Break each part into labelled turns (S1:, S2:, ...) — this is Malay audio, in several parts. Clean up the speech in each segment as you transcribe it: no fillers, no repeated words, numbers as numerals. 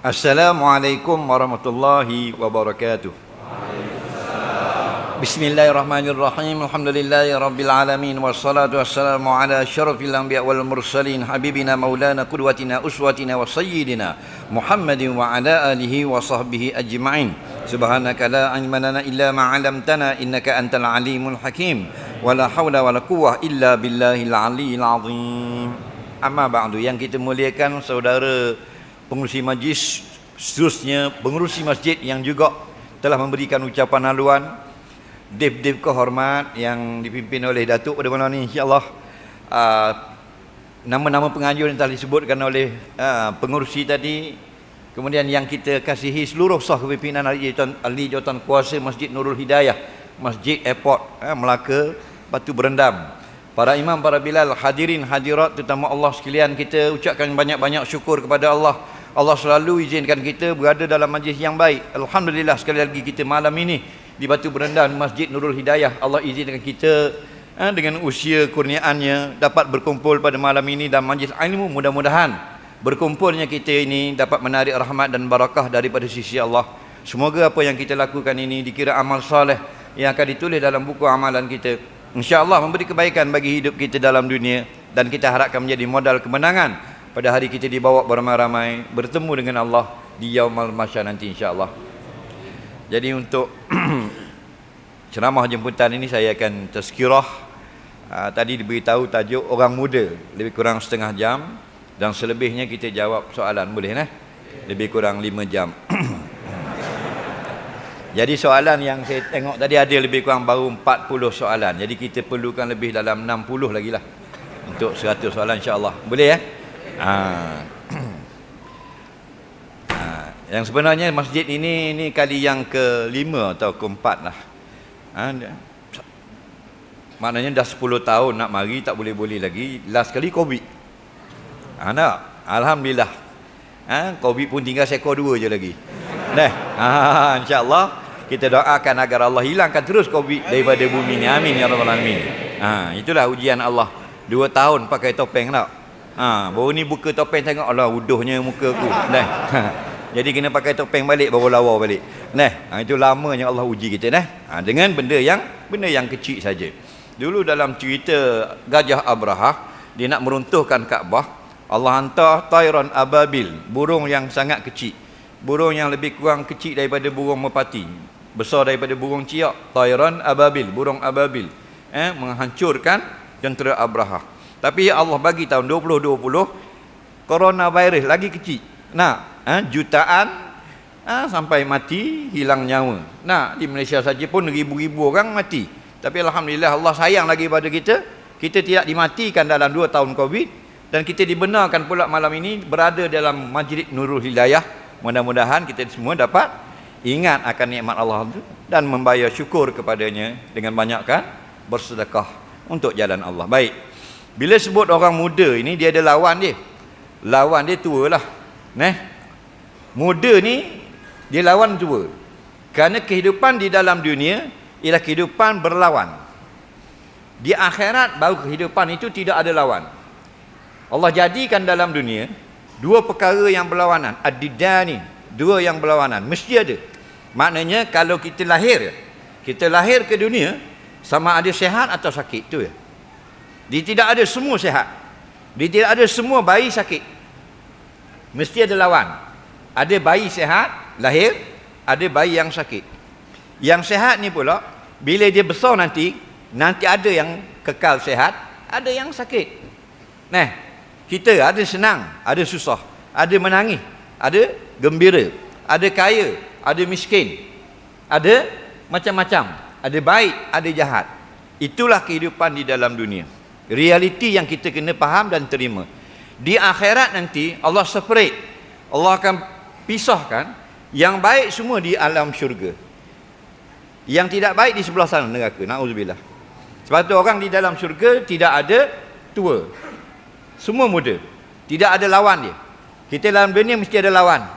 S1: Assalamualaikum warahmatullahi wabarakatuh. Bismillahirrahmanirrahim. Alhamdulillahi rabbil alamin wassalatu wassalamu ala asyrafil anbiya wal mursalin habibina maulana qudwatina uswatina wa sayyidina Muhammadin wa ala alihi wa sahbihi ajma'in. Subhanaka la ilma lana illa ma 'allamtana innaka antal alimul hakim. Wala haula wala quwwata illa billahil aliyyil azim. Amma ba'du, yang kita muliakan saudara pengurusi majlis, seterusnya pengurusi masjid yang juga telah memberikan ucapan haluan, dev-dev kehormat yang dipimpin oleh Datuk pada malam ini, insya-Allah. Nama-nama penganjur yang telah disebutkan oleh pengurusi tadi, kemudian yang kita kasihi seluruh sah kepimpinan ahli jawatan kuasa Masjid Nurul Hidayah, Masjid Airport Melaka, Batu Berendam, para imam, para bilal, hadirin hadirat, terutama Allah sekalian, kita ucapkan banyak-banyak syukur kepada Allah. Allah selalu izinkan kita berada dalam majlis yang baik. Alhamdulillah, sekali lagi kita malam ini di Batu Berendam, Masjid Nurul Hidayah, Allah izinkan kita dengan usia kurniaannya dapat berkumpul pada malam ini dalam majlis ilmu. Mudah-mudahan berkumpulnya kita ini dapat menarik rahmat dan barakah daripada sisi Allah. Semoga apa yang kita lakukan ini dikira amal soleh yang akan ditulis dalam buku amalan kita, insya-Allah memberi kebaikan bagi hidup kita dalam dunia, dan kita harapkan menjadi modal kemenangan pada hari kita dibawa beramai-ramai bertemu dengan Allah di yaumul mahsyar nanti, insya-Allah. Jadi untuk ceramah jemputan ini saya akan tazkirah. Tadi diberitahu tajuk orang muda, lebih kurang setengah jam, dan selebihnya kita jawab soalan, boleh nah? Lebih kurang 5 jam. Jadi soalan yang saya tengok tadi ada lebih kurang baru 40 soalan. Jadi kita perlukan lebih dalam 60 lagi lah untuk 100 soalan, insya-Allah. Boleh ya? Yang sebenarnya masjid ini kali yang ke-5 atau ke-4 lah. Maknanya dah 10 tahun nak mari tak boleh-boleh lagi. Last kali Covid. Alhamdulillah. Covid pun tinggal seekor 2 je lagi. InsyaAllah kita doakan agar Allah hilangkan terus Covid daripada bumi ni. Amin ya rabbal alamin. Itulah ujian Allah. 2 tahun pakai topeng tak? Baru ni buka topeng tengok, Allah uduhnya muka aku. Jadi kena pakai topeng balik baru lawa balik. Itu lamanya Allah uji kita dengan benda yang kecil saja. Dulu dalam cerita Gajah Abrahah, dia nak meruntuhkan Kaabah, Allah hantar tayran ababil, burung yang sangat kecil. Burung yang lebih kurang kecil daripada burung merpati, besar daripada burung ciak. Tayran ababil, burung ababil, menghancurkan tentera Abrahah. Tapi Allah bagi tahun 2020 coronavirus lagi kecil. Jutaan sampai mati, hilang nyawa. Di Malaysia saja pun ribu-ribu orang mati. Tapi alhamdulillah Allah sayang lagi pada kita. Kita tidak dimatikan dalam 2 tahun Covid, dan kita dibenarkan pula malam ini berada dalam Majlis Nurul Hidayah. Mudah-mudahan kita semua dapat ingat akan nikmat Allah itu dan membayar syukur kepadanya dengan banyakkan bersedekah untuk jalan Allah. Baik. Bila sebut orang muda ini, dia ada lawan dia. Lawan dia tua lah. Muda ni dia lawan tua. Kerana kehidupan di dalam dunia ialah kehidupan berlawan. Di akhirat baru kehidupan itu tidak ada lawan. Allah jadikan dalam dunia 2 perkara yang berlawanan. Ad-didani, 2 yang berlawanan. Mesti ada. Maknanya kalau kita lahir ke dunia, sama ada sihat atau sakit, tu ya. Dia tidak ada semua sihat. Dia tidak ada semua bayi sakit. Mesti ada lawan. Ada bayi sihat, lahir, ada bayi yang sakit. Yang sihat ni pula, bila dia besar nanti ada yang kekal sihat, ada yang sakit. Kita ada senang, ada susah, ada menangis, ada gembira, ada kaya, ada miskin, ada macam-macam, ada baik, ada jahat. Itulah kehidupan di dalam dunia. Realiti yang kita kena faham dan terima. Di akhirat nanti Allah separate. Allah akan pisahkan yang baik semua di alam syurga, yang tidak baik di sebelah sana neraka. Na'udzubillah. Sebab tu orang di dalam syurga tidak ada tua, semua muda. Tidak ada lawan dia. Kita dalam dunia mesti ada lawan.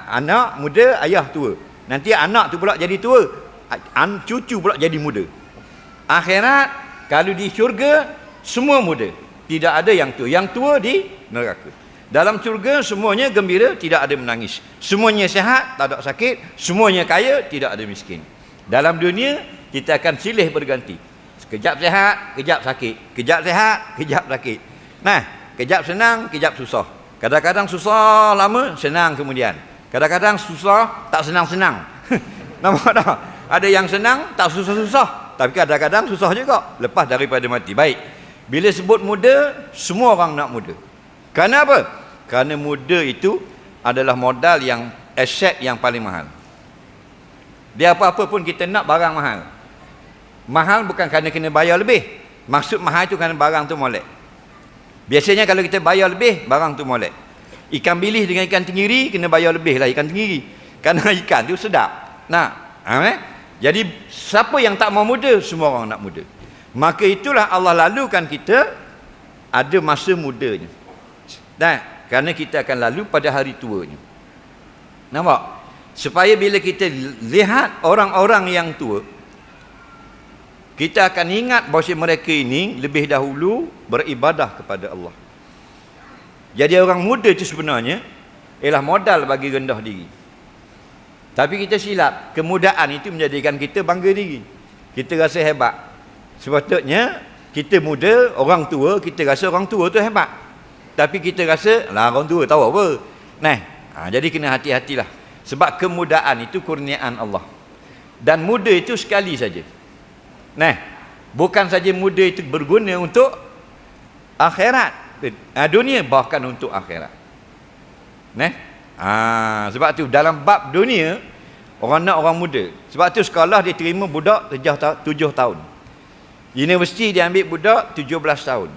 S1: Anak muda, ayah tua. Nanti anak tu pula jadi tua, cucu pula jadi muda. Akhirat kalau di syurga semua muda, tidak ada yang tua. Yang tua di neraka. Dalam syurga semuanya gembira, tidak ada menangis. Semuanya sihat, tak ada sakit. Semuanya kaya, tidak ada miskin. Dalam dunia kita akan silih berganti. Kejap sihat, kejap sakit. Kejap sihat, kejap sakit. Nah, kejap senang, kejap susah. Kadang-kadang susah lama, senang kemudian. Kadang-kadang susah, tak senang-senang. Nampak tak? Ada yang senang, tak susah-susah. Tapi kadang-kadang susah juga, lepas daripada mati. Baik, bila sebut muda, semua orang nak muda. Kerana apa? Kerana muda itu adalah modal yang, aset yang paling mahal. Dia apa-apa pun kita nak barang mahal. Mahal bukan kerana kena bayar lebih. Maksud mahal itu kerana barang tu molek. Biasanya kalau kita bayar lebih, barang tu molek. Ikan bilis dengan ikan tenggiri, kena bayar lebih lah ikan tenggiri. Kerana ikan tu sedap. Jadi siapa yang tak mau muda? Semua orang nak muda. Maka itulah Allah lalukan kita ada masa mudanya. Kerana kita akan lalu pada hari tuanya. Nampak? Supaya bila kita lihat orang-orang yang tua, kita akan ingat bahawa mereka ini lebih dahulu beribadah kepada Allah. Jadi orang muda itu sebenarnya ialah modal bagi rendah diri. Tapi kita silap, kemudaan itu menjadikan kita bangga diri. Kita rasa hebat. Sepatutnya kita muda, orang tua, kita rasa orang tua tu hebat. Tapi kita rasa, lah orang tua tahu apa. Jadi kena hati-hatilah. Sebab kemudaan itu kurniaan Allah. Dan muda itu sekali saja. Bukan saja muda itu berguna untuk akhirat. Dunia, bahkan untuk akhirat. Sebab tu dalam bab dunia, orang nak orang muda. Sebab tu sekolah dia terima budak 7 tahun. Universiti dia ambil budak 17 tahun.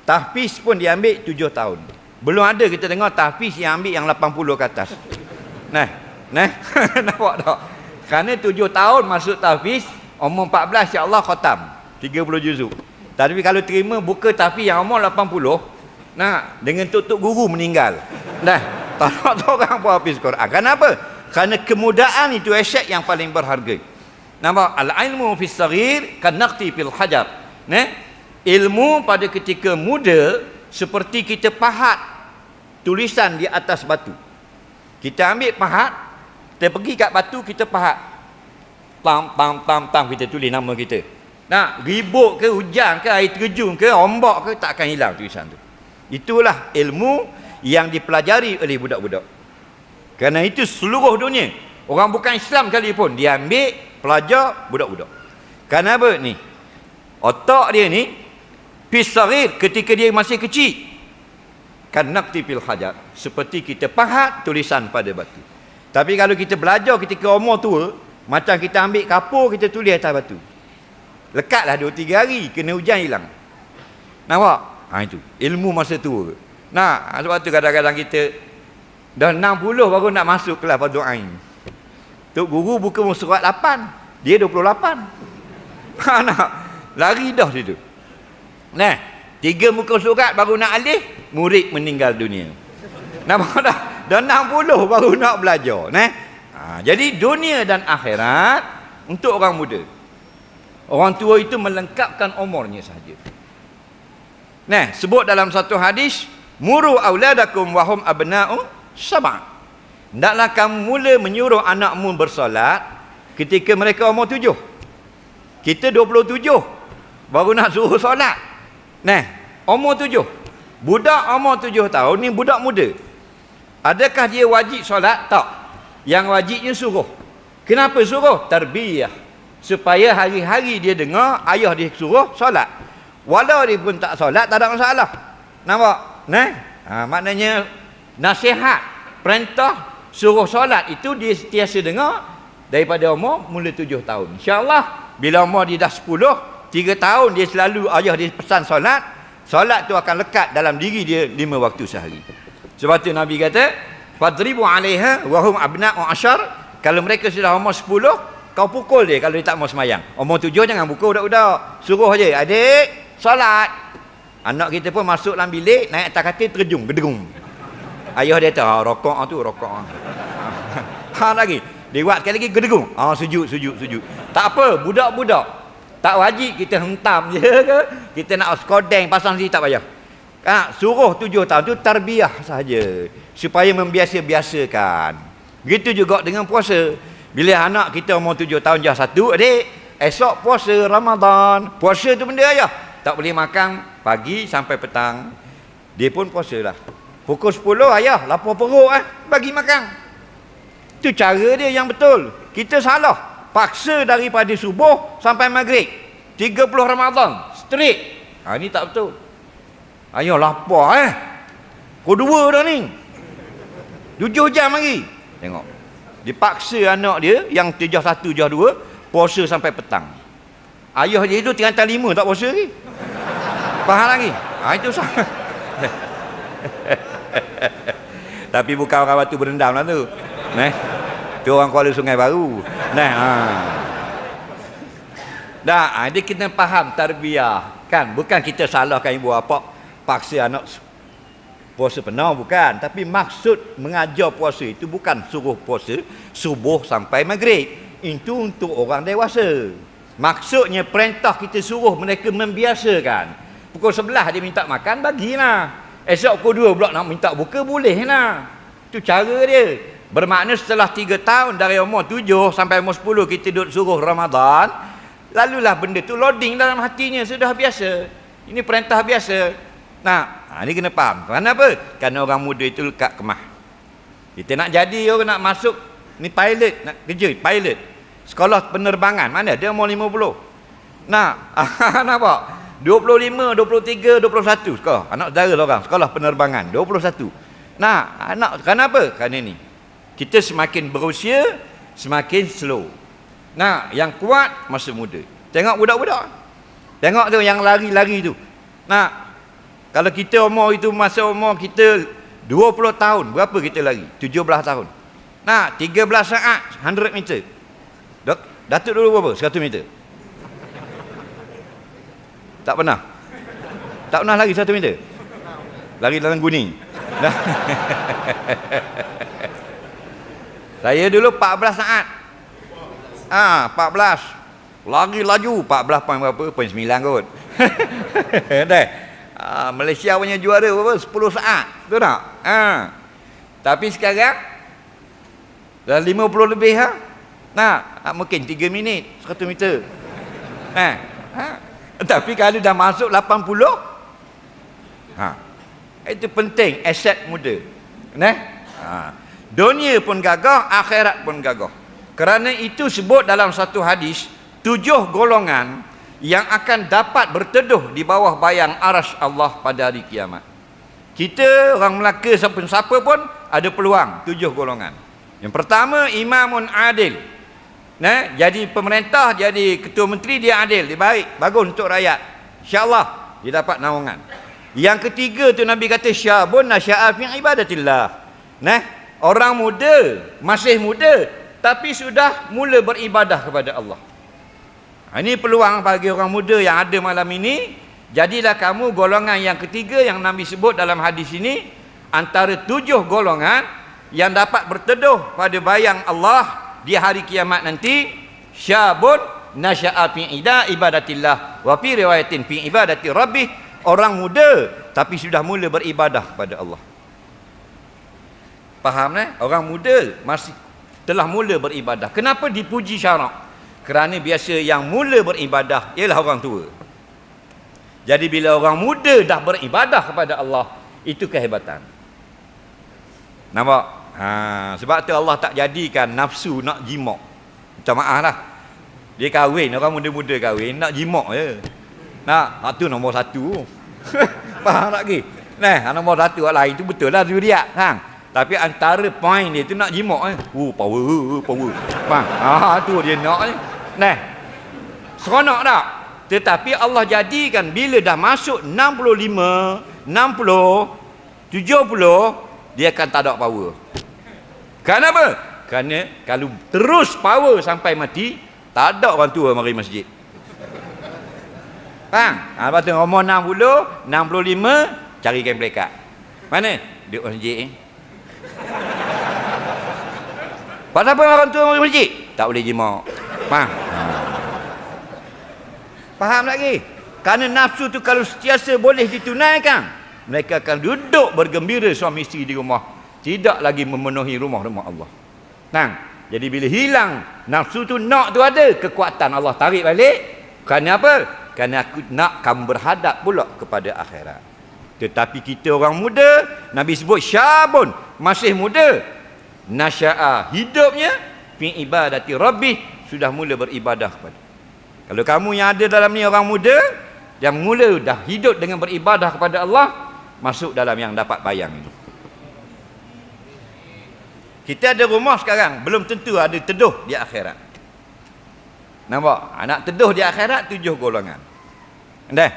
S1: Tahfiz pun dia ambil 7 tahun. Belum ada kita dengar tahfiz yang ambil yang 80 ke atas. Nampak tak? Kerana 7 tahun masuk tahfiz, umur 14 insya-Allah khatam 30 juzuk. Tapi kalau terima buka tahfiz yang umur 80, dengan tok-tok guru meninggal. Tak orang pun hafiz Quran. Kenapa? Kerana kemudaan itu aset yang paling berharga. Nampak? Al-ilmu fis saghir kan naqti fil hajar. Ilmu pada ketika muda seperti kita pahat tulisan di atas batu. Kita ambil pahat, kita pergi kat batu, kita pahat. Tam, kita tulis nama kita. Ribut ke, hujan ke, air terjun ke, ombak ke, tak akan hilang tulisan tu. Itulah ilmu yang dipelajari oleh budak-budak. Kerana itu seluruh dunia, orang bukan Islam kali pun, dia ambil, pelajar budak-budak. Kerana apa ni? Otak dia ni, pisarir ketika dia masih kecil, kan naqti fil hajar, seperti kita pahat tulisan pada batu. Tapi kalau kita belajar ketika umur tua, macam kita ambil kapur, kita tulis atas batu, lekatlah 2-3 hari, kena hujan hilang. Nampak? Itu ilmu masa tua. Sebab tu kadang-kadang kita dah 60 baru nak masuk kelas Fardhu Ain. Tok guru buka surat 8, dia 28. Lari dah situ. 3 muka surat baru nak alih, murid meninggal dunia. Nampak dah? Dah 60 baru nak belajar. Jadi dunia dan akhirat untuk orang muda. Orang tua itu melengkapkan umurnya sahaja. Sebut dalam satu hadis, muru auladakum wahum abna'u sab'a. Hendaklah kamu mula menyuruh anakmu bersolat ketika mereka umur 7. Kita 27 baru nak suruh solat. Umur 7. Budak umur 7 tahun ni budak muda. Adakah dia wajib solat? Tak. Yang wajibnya suruh. Kenapa suruh? Tarbiyah. Supaya hari-hari dia dengar ayah dia suruh solat. Walau dia pun tak solat, tak ada masalah. Nampak? Maknanya nasihat, perintah suruh solat itu dia sentiasa dengar daripada umur mula 7 tahun. InsyaAllah bila umur dia dah 10, 3 tahun dia selalu ayah dia pesan solat, solat tu akan lekat dalam diri dia 5 waktu sehari. Sebab tu Nabi kata, fadribu 'alaiha wa hum abna'u 'ashar. Kalau mereka sudah umur 10, kau pukul dia kalau dia tak mau semayang. Umur 7 jangan pukul budak-budak. Suruh je, adik solat. Anak kita pun masuk dalam bilik, naik atas katil, terjung, gedung. Ayah dia kata, rokok tu, rokok. Lagi. Dia buat sekali lagi, gedung. Sujud. Tak apa, budak-budak. Tak wajib kita hentam je ke. Kita nak skodeng, pasang sini tak payah. Suruh 7 tahun tu tarbiyah saja, supaya membiasa-biasakan. Begitu juga dengan puasa. Bila anak kita umur 7 tahun jah 1, adik, esok puasa Ramadan. Puasa tu benda ayah. Tak boleh makan pagi sampai petang. Dia pun puasa lah. Pukul 10 ayah lapar perut bagi makan. Itu cara dia yang betul. Kita salah. Paksa daripada subuh sampai maghrib. 30 Ramadan. Straight. Ini tak betul. Ayah lapar Pukul 2 dah ni. 7 jam lagi. Tengok. Dipaksa anak dia yang jah 1, jah 2 puasa sampai petang. Ayah dia itu tinggal 5 tak puasa lagi. Faham lagi? Itu sangat. Tapi bukan orang Batu Berendam lah tu. Tu orang Kuala Sungai Baru. Dia kena faham tarbiyah. Kan? Bukan kita salahkan ibu bapa paksa anak puasa penuh, bukan. Tapi maksud mengajar puasa itu bukan suruh puasa subuh sampai maghrib. Itu untuk orang dewasa. Maksudnya perintah kita suruh mereka membiasakan. Pukul 11 dia minta makan, bagilah. Esok pukul 2 pula nak minta buka, boleh lah. Itu cara dia. Bermakna setelah 3 tahun dari umur 7 sampai umur 10 kita duduk suruh Ramadan, lalulah benda tu loading dalam hatinya, sudah biasa. Ini perintah biasa. Ini kena faham. Kenapa? Kerana orang muda itu lekat kemah. Kita nak jadi orang, nak masuk ni pilot, nak kerja pilot. Sekolah penerbangan, mana dia umur 50. Nampak? 25, 23, 21 sekolah. Anak saudara seorang sekolah penerbangan 21. Anak kenapa? Kerana ni kita semakin berusia semakin slow. Yang kuat masa muda. Tengok budak-budak. Tengok tu yang lari-lari tu. Kalau kita umur itu masa umur kita 20 tahun, berapa kita lari? 17 tahun. 13 saat 100 meter. Datuk dulu berapa? 100 meter. Tak pernah lari 100 meter. Lari dalam guning. Saya dulu 14 saat. 14. Lari laju 14 poin berapa? Poin 9 kot. Malaysia punya juara berapa? 10 saat. Betul tak? Tapi sekarang dah 50 lebih mungkin 3 minit 100 meter. Tapi kalau dah masuk 80, itu penting, aset muda. Dunia pun gagah, akhirat pun gagah. Kerana itu sebut dalam satu hadis, 7 golongan yang akan dapat berteduh di bawah bayang arasy Allah pada hari kiamat. Kita orang Melaka siapa pun ada peluang 7 golongan. Yang pertama, imamun adil. Jadi pemerintah, jadi ketua menteri, dia adil, dia baik, bagus untuk rakyat. InsyaAllah dia dapat naungan. Yang ketiga tu Nabi kata syabun nasya'a fi ibadatillah. Orang muda, masih muda tapi sudah mula beribadah kepada Allah. Ini peluang bagi orang muda yang ada malam ini. Jadilah kamu golongan yang ketiga yang Nabi sebut dalam hadis ini, antara 7 golongan yang dapat berteduh pada bayang Allah di hari kiamat nanti. Syabun nasya'a fi ibadatillah wa fi riwayatin fi ibadati rabbih. Orang muda tapi sudah mula beribadah pada Allah. Faham Orang muda masih telah mula beribadah. Kenapa dipuji syarak? Kerana biasa yang mula beribadah ialah orang tua. Jadi bila orang muda dah beribadah kepada Allah, itu kehebatan. Nampak? Sebab tu Allah tak jadikan nafsu nak jimak. Minta maaf lah. Dia kahwin, orang muda-muda kahwin, nak jimak je. Tu nombor 1. Faham tak lagi? Nombor 1 orang lain tu betul lah zuriat. Tapi antara poin dia tu nak jimak power. Faham? Tu dia nak je. Seronok tak? Tetapi Allah jadikan bila dah masuk 65, 60, 70, dia akan tak ada power. Kenapa? Kerana kalau terus power sampai mati, tak ada orang tua mari masjid. Faham? Lepas tu umur 60, 65, cari kain pelekat. Mana? Duduk masjid. Pasal apa orang tua mari masjid? Tak boleh jimak. Faham? Faham lagi? Kerana nafsu tu kalau sentiasa boleh ditunaikan, mereka akan duduk bergembira suami isteri di rumah, tidak lagi memenuhi rumah-rumah Allah. Nah, jadi bila hilang nafsu tu, nak tu ada, kekuatan Allah tarik balik. Kerana apa? Kerana aku nak kamu berhadap pula kepada akhirat. Tetapi kita orang muda, Nabi sebut syabun, masih muda, nasya'a, hidupnya fi ibadati rabbih, sudah mula beribadah kepada. Kalau kamu yang ada dalam ni orang muda yang mula dah hidup dengan beribadah kepada Allah, masuk dalam yang dapat bayang itu. Kita ada rumah sekarang, belum tentu ada teduh di akhirat. Nampak? Nak teduh di akhirat 7 golongan. Dah?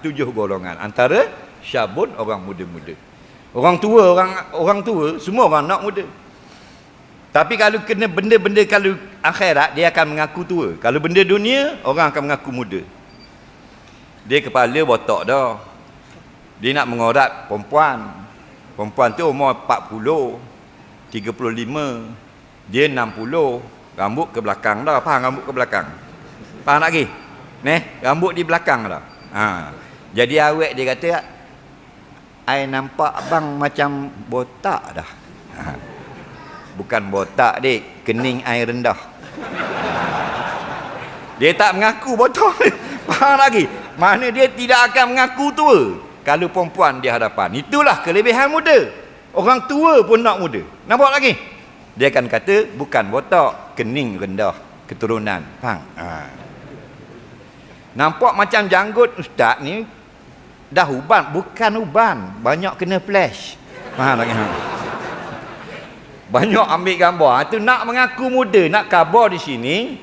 S1: 7 golongan. Antara syabun, orang muda-muda. Orang tua semua orang nak muda. Tapi kalau kena benda-benda, kalau akhirat dia akan mengaku tua. Kalau benda dunia, orang akan mengaku muda. Dia kepala botak dah. Dia nak mengorat perempuan. Perempuan tu umur 40, 35, dia 60, rambut ke belakang dah. Faham rambut ke belakang? Faham tak lagi? Rambut di belakang dah. Jadi awek dia kata, I nampak abang macam botak dah. Bukan botak dik, kening air rendah. Dia tak mengaku botak. Faham lagi? Mana dia tidak akan mengaku tua kalau perempuan di hadapan. Itulah kelebihan muda. Orang tua pun nak muda. Nampak lagi? Dia akan kata bukan botak, kening rendah, keturunan. Faham? Nampak macam janggut ustaz ni dah uban, bukan uban, banyak kena flash. Faham lagi? Banyak ambil gambar. Itu nak mengaku muda, nak khabar di sini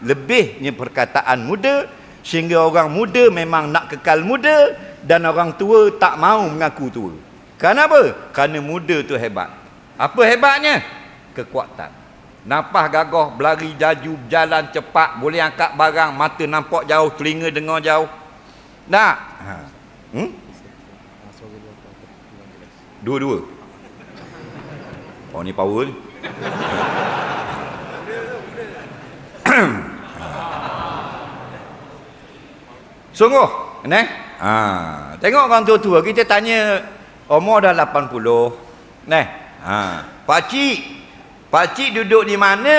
S1: lebihnya perkataan muda, sehingga orang muda memang nak kekal muda dan orang tua tak mau mengaku tua. Kenapa? Kerana muda tu hebat. Apa hebatnya? Kekuatan. Nafas gagah, berlari jaju, jalan cepat, boleh angkat barang, mata nampak jauh, telinga dengar jauh. Tak? Dua-dua. Oh ni power ni. Sungguh, tengok orang tua-tua, kita tanya umur dah 80. Pakcik duduk di mana?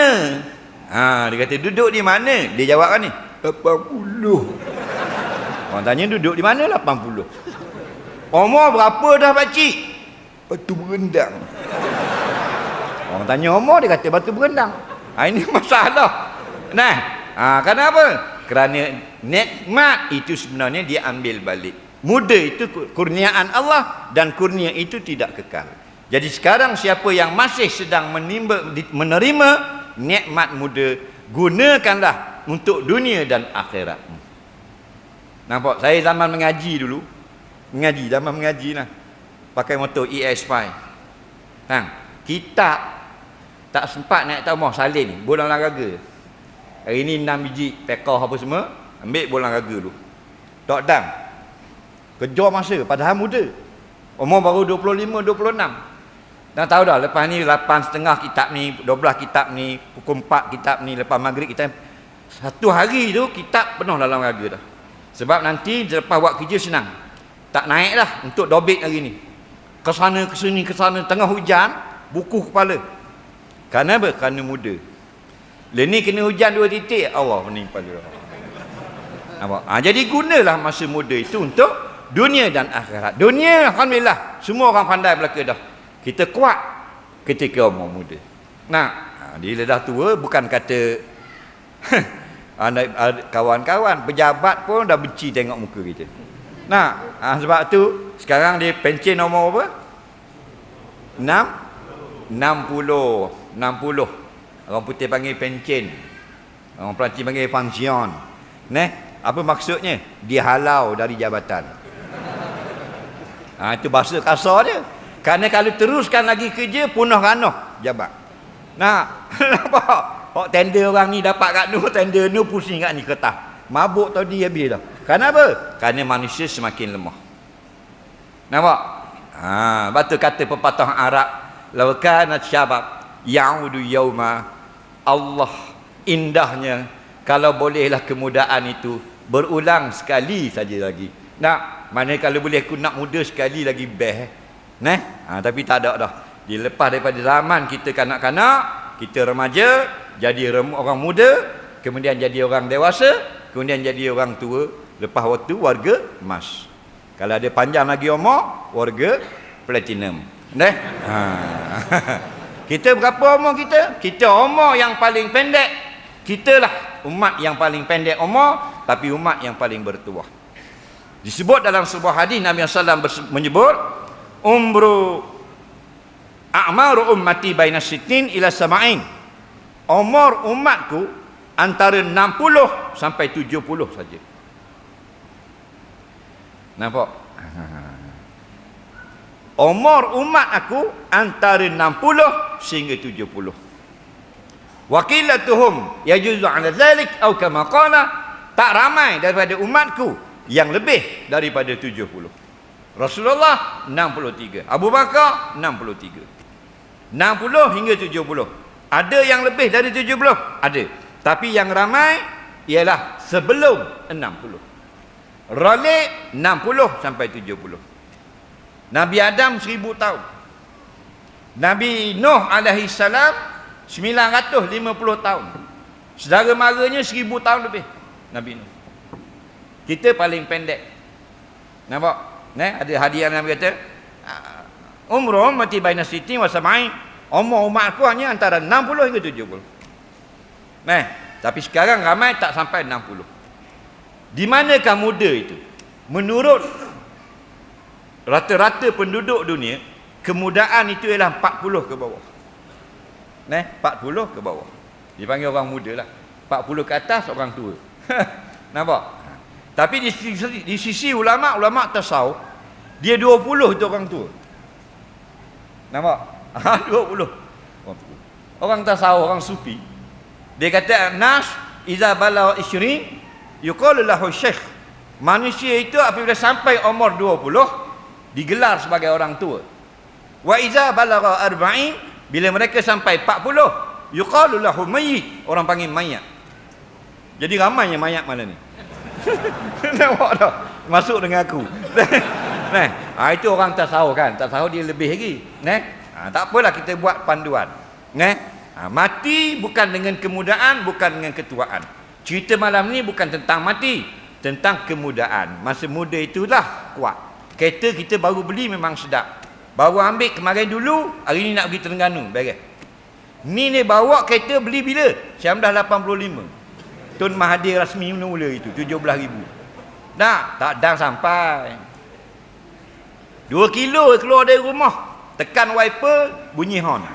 S1: Dia kata duduk di mana? Dia jawab kan ni, 80. Orang tanya duduk di mana? 80. Umur berapa dah pakcik? Batu berendang. Orang tanya umur, dia kata batu berendang. Ini masalah. Kenapa? Kerana nikmat itu sebenarnya dia ambil balik. Muda itu kurniaan Allah dan kurnia itu tidak kekal. Jadi sekarang siapa yang masih sedang menerima nikmat muda, gunakanlah untuk dunia dan akhirat. Nampak? Saya zaman mengaji dulu. Zaman mengaji lah. Pakai motor ES5. Kita tak sempat naik tamah salin, bolang olahraga. Hari ni 6 biji pekah apa semua, ambil bolang olahraga dulu. Tak dam. Kejar masa, padahal muda. Umur baru 25, 26. Dan tahu dah, lepas ni 8.30 kitab ni, 12 kitab ni, pukul 4 kitab ni, lepas maghrib kita satu hari tu kitab penuh dalam olahraga dah. Sebab nanti lepas buat kerja senang. Tak naik dah untuk dobit hari ni. Kesana kesini kesana, tengah hujan, buku kepala. Kerana apa? Kerana muda. Ni kena hujan 2 titik, Allah menimpa dia. Nampak? Jadi gunalah masa muda itu untuk dunia dan akhirat. Dunia alhamdulillah semua orang pandai belaka dah. Kita kuat ketika umur muda. Dia dah tua, bukan kata kawan-kawan pejabat pun dah benci tengok muka kita. Sebab tu sekarang dia pencen umur apa? 60. Orang putih panggil pencen, orang Perancis panggil pension. Apa maksudnya? Dihalau dari jabatan. Itu bahasa kasar dia. Kerana kalau teruskan lagi kerja, punah ranah jabat. Nampak? Tender orang ni dapat kat ni, tender ni pusing kat ni kertas. Mabuk tadi habis dah. Kenapa? Kerana manusia semakin lemah. Nampak? Batu kata pepatah Arab, law kana syabab ya'udu yauma, Allah indahnya kalau bolehlah kemudaan itu berulang sekali saja lagi. Nak, mana kalau boleh aku nak muda sekali lagi best. Tapi tak ada dah. Dilepas daripada zaman kita kanak-kanak, kita remaja, jadi orang muda, kemudian jadi orang dewasa, kemudian jadi orang tua, lepas waktu warga emas. Kalau ada panjang lagi umur, warga platinum. Kita berapa umur kita? Kita umur yang paling pendek. Kitalah umat yang paling pendek umur, tapi umat yang paling bertuah. Disebut dalam sebuah hadis Nabi SAW menyebut a'maru ummati baina sittin ila sama'in. Umur umatku antara 60 sampai 70 saja. Nampak? Umur umat aku antara 60 sehingga 70. Wakilatuhum yajuzu 'ala dzalik atau kama qala, tak ramai daripada umatku yang lebih daripada 70. Rasulullah 63, Abu Bakar 63. 60 hingga 70. Ada yang lebih dari 70? Ada. Tapi yang ramai ialah sebelum 60. Ralik 60 sampai 70. Nabi Adam 1000 tahun. Nabi Nuh alaihi salam 950 tahun. Saudara maranya 1000 tahun lebih. Nabi Nuh. Kita paling pendek. Nampak? Ada hadiah Nabi kata, umur ummati baina sittin wa sab'in. Umur umat aku hanya antara 60 hingga 70. Tapi sekarang ramai tak sampai 60. Di manakah muda itu? Menurut rata-rata penduduk dunia, kemudaan itu ialah 40 ke bawah. 40 ke bawah. Dipanggil orang muda lah. 40 ke atas orang tua. Nampak? Tapi di sisi ulama tasawuf, dia 20 itu orang tua. Nampak? 20. Orang tasawuf, orang sufi, dia kata nas iza balagha 20 yuqalu lahu syekh. Manusia itu apabila sampai umur 20 digelar sebagai orang tua. Wa iza balagha 40, bila mereka sampai 40 yuqalu lahu mayyit, orang panggil mayat. Jadi ramainya mayat malam ni. Nampak tak? Masuk dengan aku. Itu orang tasawuf kan. Tasawuf dia lebih lagi. Tak apalah, kita buat panduan. Mati bukan dengan kemudaan, bukan dengan ketuaan. Cerita malam ni bukan tentang mati, tentang kemudaan. Masa muda itulah kuat. Kereta kita baru beli memang sedap. Baru ambil kemarin dulu, hari ni nak pergi Terengganu, beres. Ni bawa kereta beli bila? 1985. Tun Mahathir rasmi mula itu 17,000. Tak dah sampai 2 kilo keluar dari rumah, tekan wiper bunyi horn.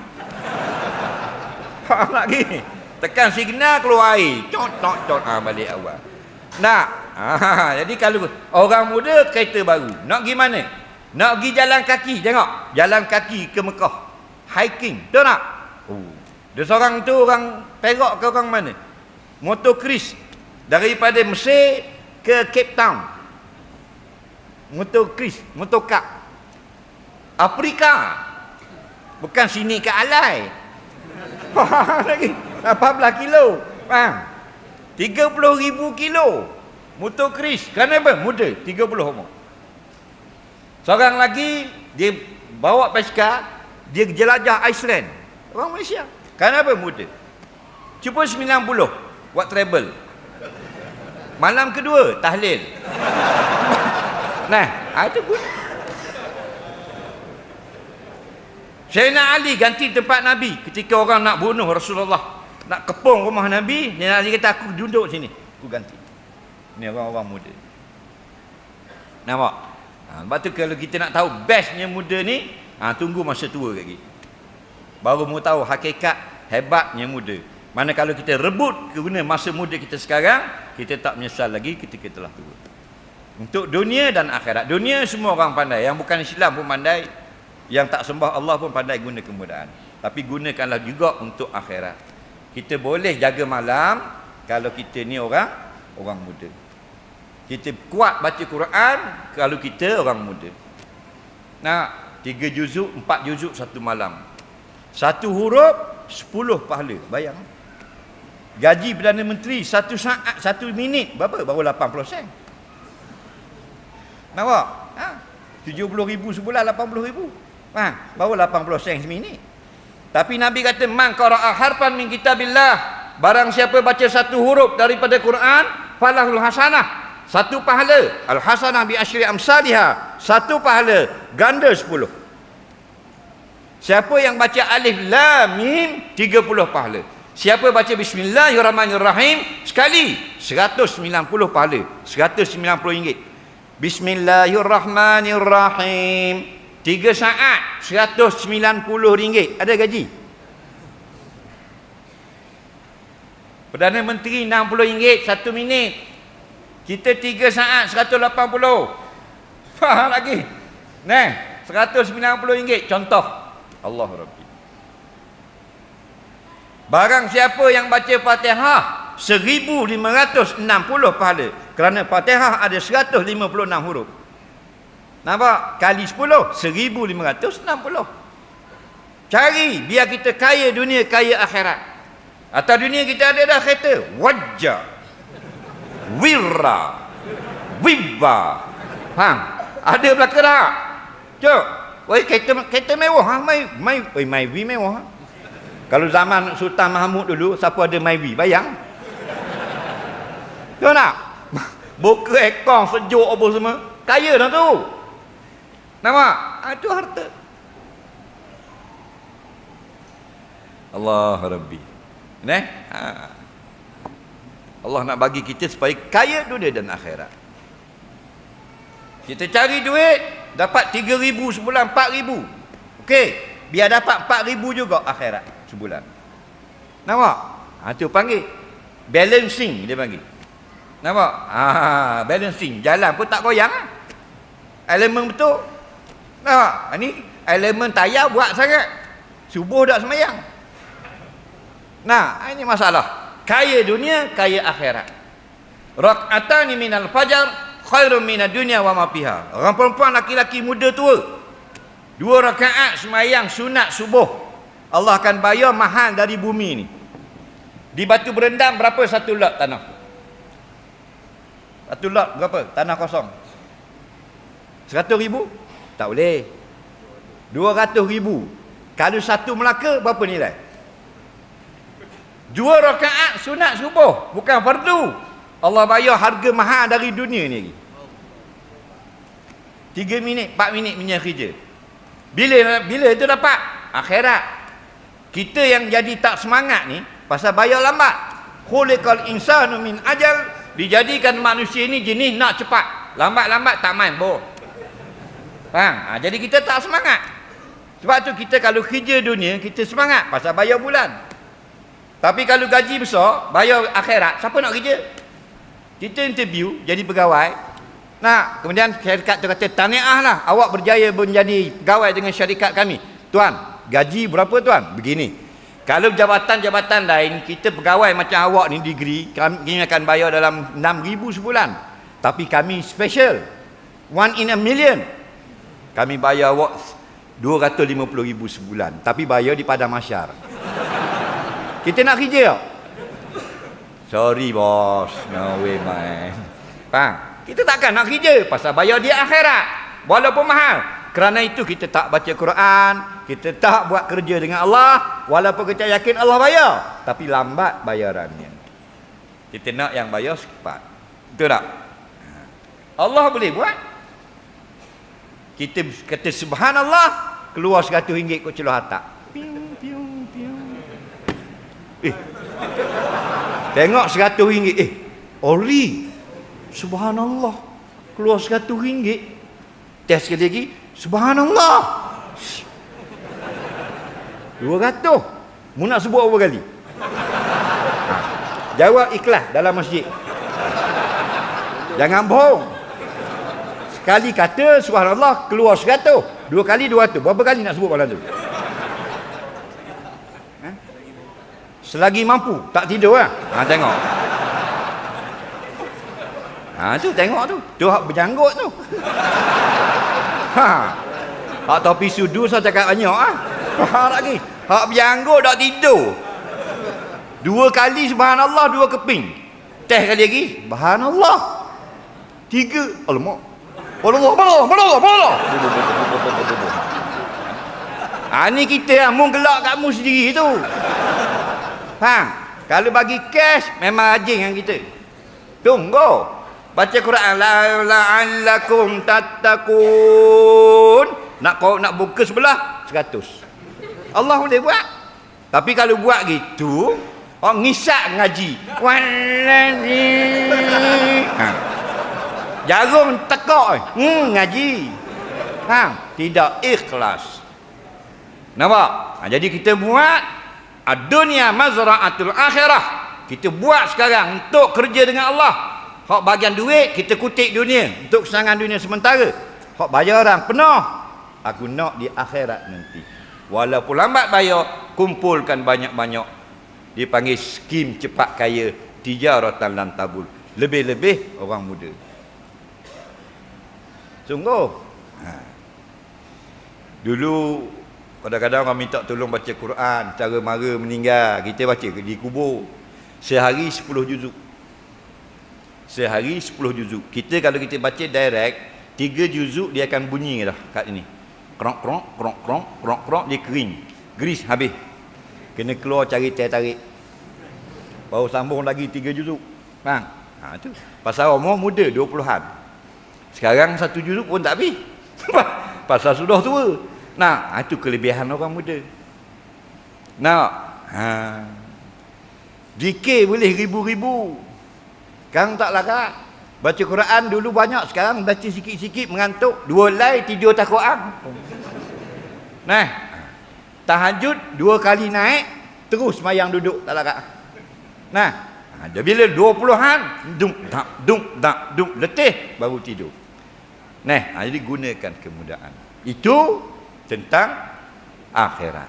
S1: Faham lagi? Tekan signal keluar air, cot balik awal. Jadi kalau orang muda kereta baru, nak pergi mana? Nak pergi jalan kaki, tengok jalan kaki ke Mekah, hiking, tahu tak? Dia seorang tu orang Perak ke orang mana? Motor Chris daripada Mesir ke Cape Town. Motor Chris, motor kap. Afrika. Bukan sini ke Alai. Lagi 18 kilo. Faham? 30,000 kilo. Motor Chris. Kenapa? Muda, 30 umur. Seorang lagi dia bawa basikal, dia jelajah Iceland. Orang Malaysia. Kenapa? Muda. Cuba 90 buat travel. Malam kedua tahlil. Itu pun. Sayyidina Ali ganti tempat Nabi ketika orang nak bunuh Rasulullah, nak kepung rumah Nabi. Sayyidina Ali kata, aku duduk sini, aku ganti. Ini orang-orang muda. Nampak? Sebab tu kalau kita nak tahu bestnya muda ni, tunggu masa tua lagi, baru mau tahu hakikat hebatnya muda. Mana kalau kita rebut guna masa muda kita sekarang, kita tak menyesal lagi ketika telah tua. Untuk dunia dan akhirat. Dunia semua orang pandai, yang bukan Islam pun pandai, yang tak sembah Allah pun pandai guna kemudahan. Tapi gunakanlah juga untuk akhirat. Kita boleh jaga malam kalau kita ni orang muda. Kita kuat baca Quran kalau kita orang muda. 3 juzuk, 4 juzuk satu malam. Satu huruf 10 pahala. Bayang. Gaji Perdana Menteri 1 saat, 1 minit berapa? Baru 80 sen. Nampak? Ha? 70,000 sebulan, 80,000. Ha? Baru 80 sen seminit. Tapi Nabi kata, man qara'a harfan min kitabillah, barang siapa baca satu huruf daripada Quran, falahul hasanah, satu pahala. Al hasanah bi asyri amsalihha, satu pahala ganda 10. Siapa yang baca alif lam mim, 30 pahala. Siapa baca bismillahirrahmanirrahim sekali, 190 pahala, 190 ringgit. Bismillahirrahmanirrahim 3 saat, 190 ringgit. Ada gaji. Perdana Menteri 60 ringgit 1 minit. Kita 3 saat 180. Faham lagi? Nah, 190 ringgit contoh. Allah Rabbi. Barang siapa yang baca Fatihah 1560 pahala. Kerana Fatihah ada 156 huruf. Nampak? Kali 10, 1560. Cari biar kita kaya dunia, kaya akhirat. Atas dunia kita ada dah kereta wajah, wirra, wibba. Faham? Ada belaka tak? Cuk. Woi, kereta mewah, ha? Myvi mewah. Ha? Kalau zaman Sultan Mahmud dulu, siapa ada Myvi? Bayang. Tahu tak? Buka ekor, sejuk apa semua. Kaya dah tu. Nampak? Itu harta. Allah Rabbi. Allah nak bagi kita supaya kaya dunia dan akhirat. Kita cari duit, dapat 3,000 sebulan, 4,000. Okey, biar dapat 4,000 juga akhirat sebulan. Nampak? Itu panggil balancing, dia panggil. Nampak? Balancing. Jalan pun tak goyang. Elemen betul. Nampak? Ini elemen tayar buat sangat. Subuh tak semayang. Nah, ini masalah. Kaya dunia, kaya akhirat. Rak'atani minal fajar khairun minad dunya wa ma fiha. Orang perempuan, laki-laki, muda, tua, 2 rakaat semayang sunat subuh, Allah akan bayar mahal dari bumi ni. Di Batu Berendam berapa satu lot tanah? Satu lot berapa? Tanah kosong. 100,000? Tak boleh. 200,000. Kalau satu Melaka berapa nilai? 2 rakaat sunat subuh, bukan fardu. Allah bayar harga mahal dari dunia ni lagi. 3 minit, 4 minit punya kerja. Bila itu dapat? Akhirat. Kita yang jadi tak semangat ni pasal bayar lambat. Khuliqal insanu min ajal, dijadikan manusia ni jenis nak cepat. Lambat-lambat tak main boh. Faham? Jadi kita tak semangat. Sebab tu kita kalau kerja dunia, kita semangat pasal bayar bulan. Tapi kalau gaji besar, bayar akhirat, siapa nak kerja? Kita interview jadi pegawai. Nah, kemudian syarikat tu kata, tahniah lah, awak berjaya menjadi pegawai dengan syarikat kami. Tuan, gaji berapa tuan? Begini. Kalau jabatan-jabatan lain, kita pegawai macam awak ni, degree, kami akan bayar dalam 6,000 sebulan. Tapi kami special, 1 in a million. Kami bayar awak 250,000 sebulan. Tapi bayar di Padang Mahsyar. Kita nak kerja tak? Sorry bos, no way man. Faham? Kita takkan nak kerja pasal bayar dia akhirat, walaupun mahal. Kerana itu kita tak baca Quran, kita tak buat kerja dengan Allah, walaupun kita yakin Allah bayar, tapi lambat bayarannya. Kita nak yang bayar cepat. Betul tak? Allah boleh buat. Kita kata subhanallah, keluar RM100 kot celuh hatak. Tengok RM100. Ori, subhanallah, keluar RM100. Tes sekali lagi, subhanallah, 200. Mu nak sebut berapa kali? Jawab ikhlas dalam masjid. Jangan bohong. Sekali kata subhanallah, keluar 100. 2 kali 200. Berapa kali nak sebut malam tu? Selagi mampu, tak tidur lah. Tengok. Tu tengok tu. Tu hak berjanggut tu. Hak topi sudu saya cakap banyak lagi. Hak berjanggut tak tidur. 2 kali subhanallah, 2 keping. Teh kali lagi subhanallah. 3. Alamak. Ni kita yang gelak kat mu sendiri tu. Faham? Kalau bagi cash memang rajin dengan kita. Tunggu. Baca Quran la'allakum tattaqun. Nak buka sebelah 100. Allah boleh buat. Tapi kalau buat gitu, orang ngisak ngaji. Wallazi. Jarum tekak. Ngaji. Faham? Tidak ikhlas. Nampak? Jadi kita buat ad-dunya mazra'atul akhirah. Kita buat sekarang untuk kerja dengan Allah. Hak bagian duit kita kutip dunia untuk kesenangan dunia sementara. Hak bayaran penuh aku nak di akhirat nanti. Walaupun lambat bayar, kumpulkan banyak-banyak. Dipanggil skim cepat kaya, tijaratan lan tabul. Lebih-lebih orang muda. Sungguh. Dulu kadang-kadang orang minta tolong baca Quran, cara mara meninggal, kita baca di kubur. Sehari 10 juzuk. Sehari 10 juzuk. Kita kalau kita baca direct, 3 juzuk dia akan bunyi dah kat ini. Krok krok krok krok krok krok dia kering. Grease habis. Kena keluar cari teh tarik. Baru sambung lagi 3 juzuk. Faham? Tu. Pasal umur muda 20-an. Sekarang 1 juzuk pun tak habis. Pasal sudah tua. Nah, itu kelebihan orang muda. Zikir boleh ribu-ribu. Sekarang tak larat. Baca Quran dulu banyak, sekarang baca sikit-sikit mengantuk. 2 lai tidur tak Quran. Nah, tahajud 2 kali naik, terus semayang duduk tak larat. Nah, bila 20-an, dum letih baru tidur. Nah, jadi gunakan kemudahan. Itu tentang akhirat.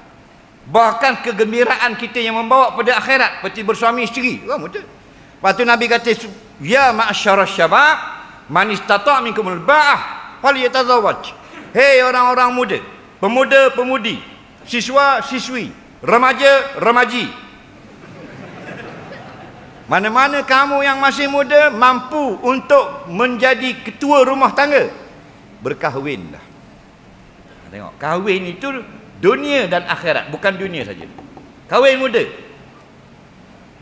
S1: Bahkan kegembiraan kita yang membawa pada akhirat, seperti bersuami isteri. Wah, mudah. Lepas tu Nabi kata, ya ma'asyara syabab, man istata' minkumul ba'ah falyatazawwaj. Hei orang-orang muda, pemuda-pemudi, siswa-siswi, remaja-remaji. Mana-mana kamu yang masih muda mampu untuk menjadi ketua rumah tangga, berkahwinlah. Tengok, kahwin itu dunia dan akhirat, bukan dunia saja. Kahwin muda.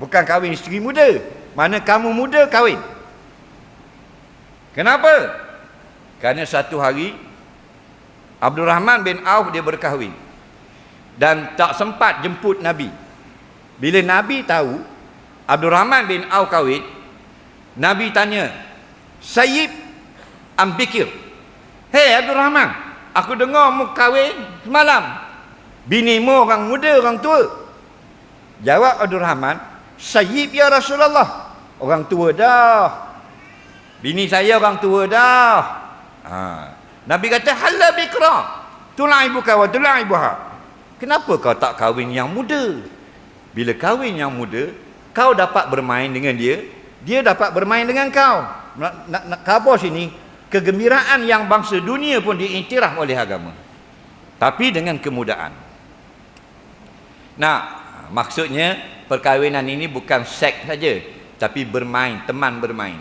S1: Bukan kahwin isteri muda. Mana kamu muda kahwin. Kenapa? Kerana satu hari Abdul Rahman bin Auf dia berkahwin dan tak sempat jemput Nabi. Bila Nabi tahu Abdul Rahman bin Auf kahwin, Nabi tanya, Sayyib am bikir? Hei Abdul Rahman, aku dengar mu kahwin semalam. Binimu orang muda, orang tua. Jawab Abdul Rahman, Sayyib ya Rasulullah, orang tua dah. Bini saya orang tua dah. Nabi kata, halla bikra tulaibuka wa tulaibuha. Kenapa kau tak kahwin yang muda? Bila kahwin yang muda, kau dapat bermain dengan dia, dia dapat bermain dengan kau. Nak khabar sini, kegembiraan yang bangsa dunia pun diiktiraf oleh agama. Tapi dengan kemudahan. Nah, maksudnya perkahwinan ini bukan seks saja, tapi bermain, teman bermain.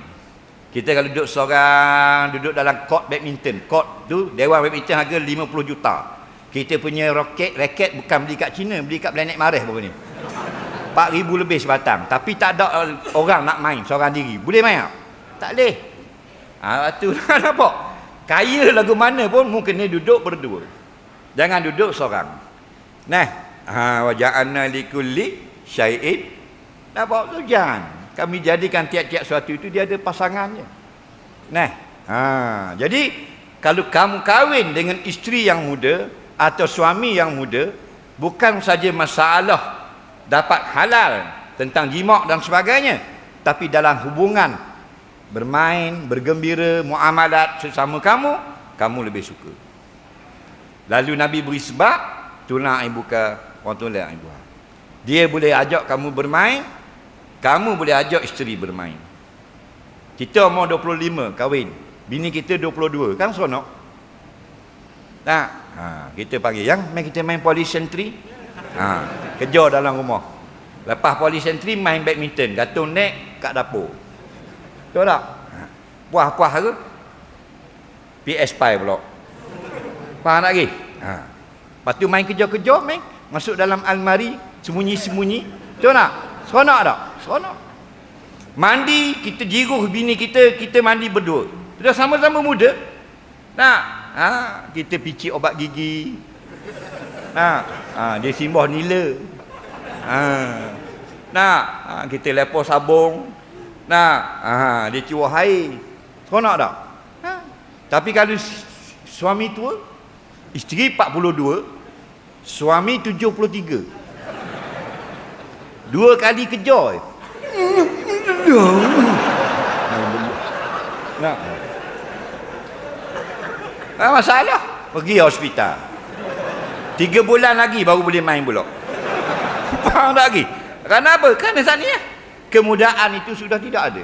S1: Kita kalau duduk seorang, duduk dalam court badminton. Court tu, dewan badminton harga 50 juta. Kita punya raket bukan beli kat China, beli kat Planet Mareh baru ni. 4,000 lebih sebatang. Tapi tak ada orang nak main seorang diri. Boleh main tak? Tak boleh. Tu nampak. Kaya lagu mana pun mu kena duduk berdua. Jangan duduk seorang. Nah, waja'anna likulli syai'in. Nampak tu jangan. Kami jadikan tiap-tiap sesuatu itu dia ada pasangannya. Nah, jadi kalau kamu kahwin dengan isteri yang muda atau suami yang muda, bukan saja masalah dapat halal tentang jima' dan sebagainya, tapi dalam hubungan bermain, bergembira, muamalat sesama kamu lebih suka. Lalu Nabi beri sebab, tuna ibuka wa tula ibuha. Dia boleh ajak kamu bermain, kamu boleh ajak isteri bermain. Kita umur 25 kahwin, bini kita 22, kan seronok? Tak? Kita panggil yang kita main polycentric. Kerja dalam rumah. Lepas polycentric main badminton, gantung net kat dapur. Betul tak? Puas-puas ke? PS5 pula. Faham tak lagi? Lepas tu main kejar-kejar, main masuk dalam almari, sembunyi-sembunyi. Betul tak? Seronok tak? Seronok. Mandi, kita jiruh bini kita mandi berdua. Sudah sama-sama muda. Nak? Kita picit obat gigi. Dia simbah nila. Nak? Kita lepas sabung. Nak? Dia cium air. Seronok tak? Tapi kalau suami tua, isteri 42, suami 73. 2 kali kejar. Nak? Masalah. Pergi hospital. 3 bulan lagi baru boleh main pula. Faham tak lagi? Kenapa? Kerana saat ni kemudaan itu sudah tidak ada.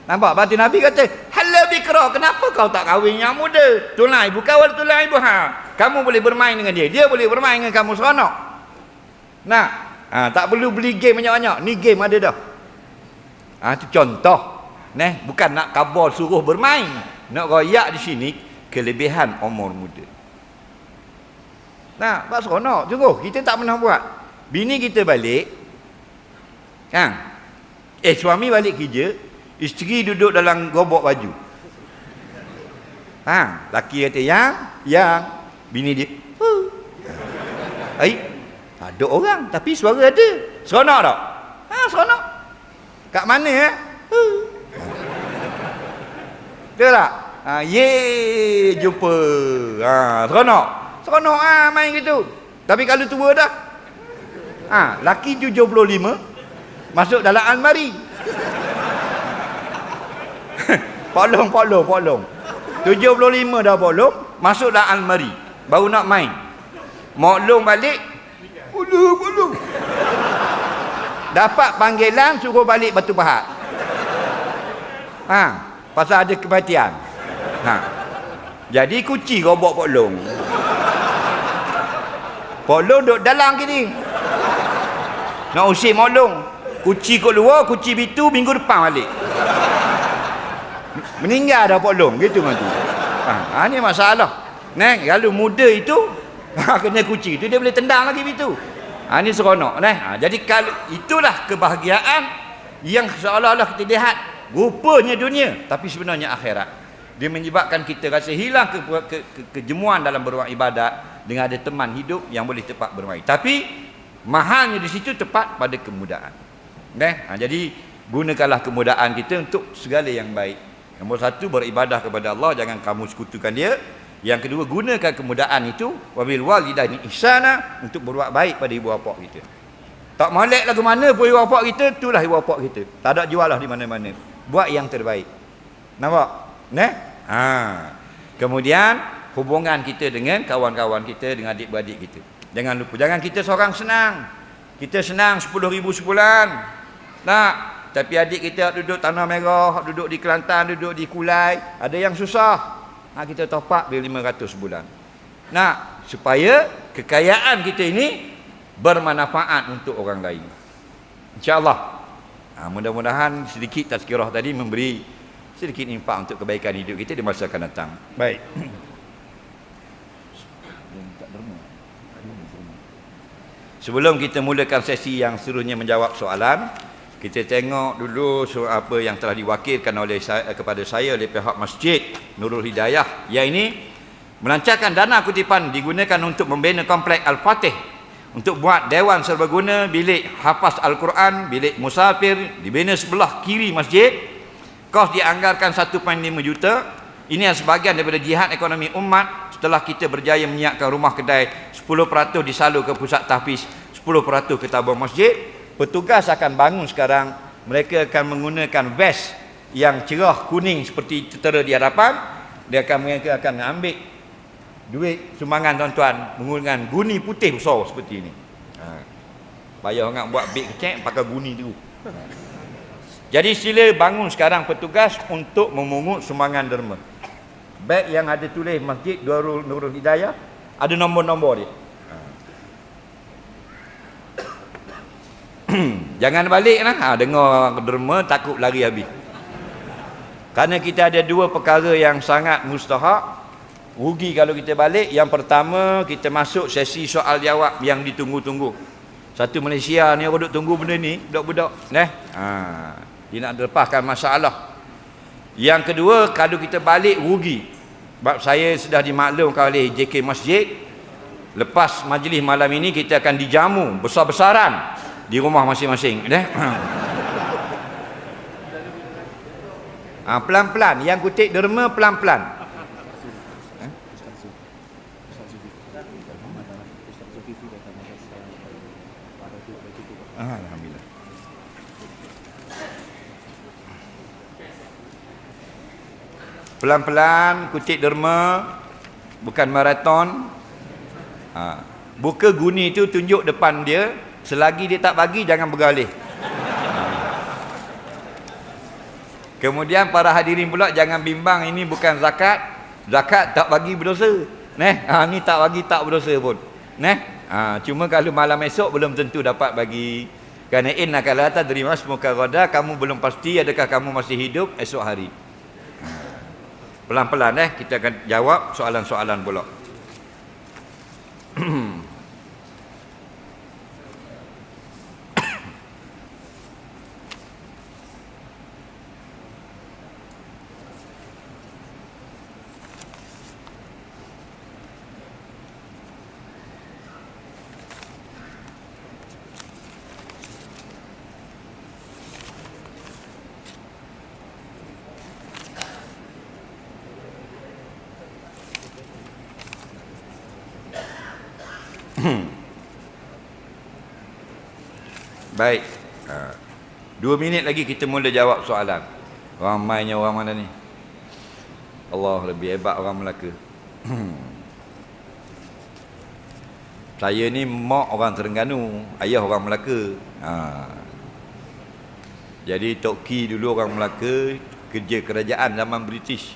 S1: Nampak? Batin Nabi kata, "Hala bikra, kenapa kau tak kahwin yang muda? Tulai ibu kawal, tulai ibu Kamu boleh bermain dengan dia, dia boleh bermain dengan kamu seronok." Nah, tak perlu beli game banyak-banyak. Ni game ada dah. Itu contoh. Bukan nak kabar suruh bermain. Nak royak di sini kelebihan umur muda. Nah, bak seronok. Sungguh, kita tak pernah buat. Bini kita balik, suami balik kerja, isteri duduk dalam gobok baju. Laki kata yang bini dia. Ada orang tapi suara ada. Seronok tak? Seronok. Kat mana Betul tak? Jumpa. Seronok. Seronok main gitu. Tapi kalau tua dah, laki 75 masuk dalam almari. Polong. 75 dah polong, masuk dalam almari. Baru nak main. Moklong balik. Polong. Dapat panggilan suruh balik Batu Pahat. Pasal ada kematian. Jadi kunci robok polong. Polong duduk dalam gini. Nak usik moklong. Kunci kat luar, kunci bitu minggu depan balik. Meninggal dah polong. Gitu macam tu. Ni masalah. Kalau muda itu kena kunci itu dia boleh tendang lagi bitu. Ni seronok. Jadi kalau itulah kebahagiaan yang seolah-olah kita lihat rupanya dunia, tapi sebenarnya akhirat. Dia menyebabkan kita rasa hilang kejemuan dalam berbuat ibadat dengan ada teman hidup yang boleh tepat bermain. Tapi mahalnya di situ tepat pada kemudaan. Jadi gunakanlah kemudaan kita untuk segala yang baik. Nombor 1, beribadah kepada Allah, jangan kamu sekutukan dia. Yang kedua, gunakan kemudaan itu wabil walidaini ihsana untuk berbuat baik pada ibu bapa kita. Tak molek lagu mana pun ibu bapa kita, itulah ibu bapa kita. Tak ada jual lah di mana-mana. Buat yang terbaik. Nampak? Kemudian hubungan kita dengan kawan-kawan kita, dengan adik-beradik kita. Jangan lupa, jangan kita seorang senang. Kita senang 10,000 sebulan. Tapi adik kita duduk Tanah Merah, duduk di Kelantan, duduk di Kulai, ada yang susah. Kita top up dia 500 sebulan. Supaya kekayaan kita ini bermanfaat untuk orang lain. InsyaAllah. Mudah-mudahan sedikit tazkirah tadi memberi sedikit impak untuk kebaikan hidup kita di masa akan datang. Baik. Sebelum kita mulakan sesi yang seterusnya menjawab soalan, kita tengok dulu apa yang telah diwakilkan oleh kepada saya oleh pihak Masjid Nurul Hidayah. Yang ini melancarkan dana kutipan digunakan untuk membina komplek Al-Fatih, untuk buat dewan serbaguna, bilik hafaz Al-Quran, bilik musafir dibina sebelah kiri masjid. Kos dianggarkan 1.5 juta. Ini adalah sebahagian daripada jihad ekonomi umat setelah kita berjaya menyiapkan rumah kedai. 10% disalur ke pusat tahfiz, 10% ke tabung masjid. Petugas akan bangun sekarang, mereka akan menggunakan vest yang cerah kuning seperti tentera di hadapan. Mereka akan ambil duit sumbangan tuan-tuan menggunakan guni putih besar seperti ini. Payah orang buat beg kecek pakai guni tu. Jadi sila bangun sekarang petugas untuk memungut sumbangan derma. Beg yang ada tulis Masjid Nurul Hidayah, ada nombor-nombor dia. Jangan balik lah. Dengar derma takut lari habis. Kerana kita ada dua perkara yang sangat mustahak, rugi kalau kita balik. Yang pertama, kita masuk sesi soal jawab yang ditunggu-tunggu. Satu Malaysia ni orang duk tunggu benda ni, budak-budak. Dia nak lepaskan masalah. Yang kedua, kalau kita balik rugi. Sebab saya sudah dimaklumkan oleh JK Masjid, lepas majlis malam ini kita akan dijamu besar-besaran di rumah masing-masing. Pelan-pelan, yang kutip derma pelan-pelan. Alhamdulillah. Pelan-pelan, kutip derma, bukan maraton. Buka guni tu tunjuk depan dia, selagi dia tak bagi jangan bergalih. Kemudian para hadirin pula jangan bimbang, ini bukan zakat. Zakat tak bagi berdosa. Ni tak bagi tak berdosa pun. Cuma kalau malam esok belum tentu dapat bagi. Kerana innaka la tadri ma ismuka ghada, kamu belum pasti adakah kamu masih hidup esok hari. Pelan-pelan kita akan jawab soalan-soalan pula. Baik, 2 minit lagi kita mula jawab soalan. Ramainya orang mana ni? Allah, lebih hebat orang Melaka. Saya ni mak orang Terengganu, ayah orang Melaka. Jadi Tok Ki dulu orang Melaka, kerja kerajaan zaman British,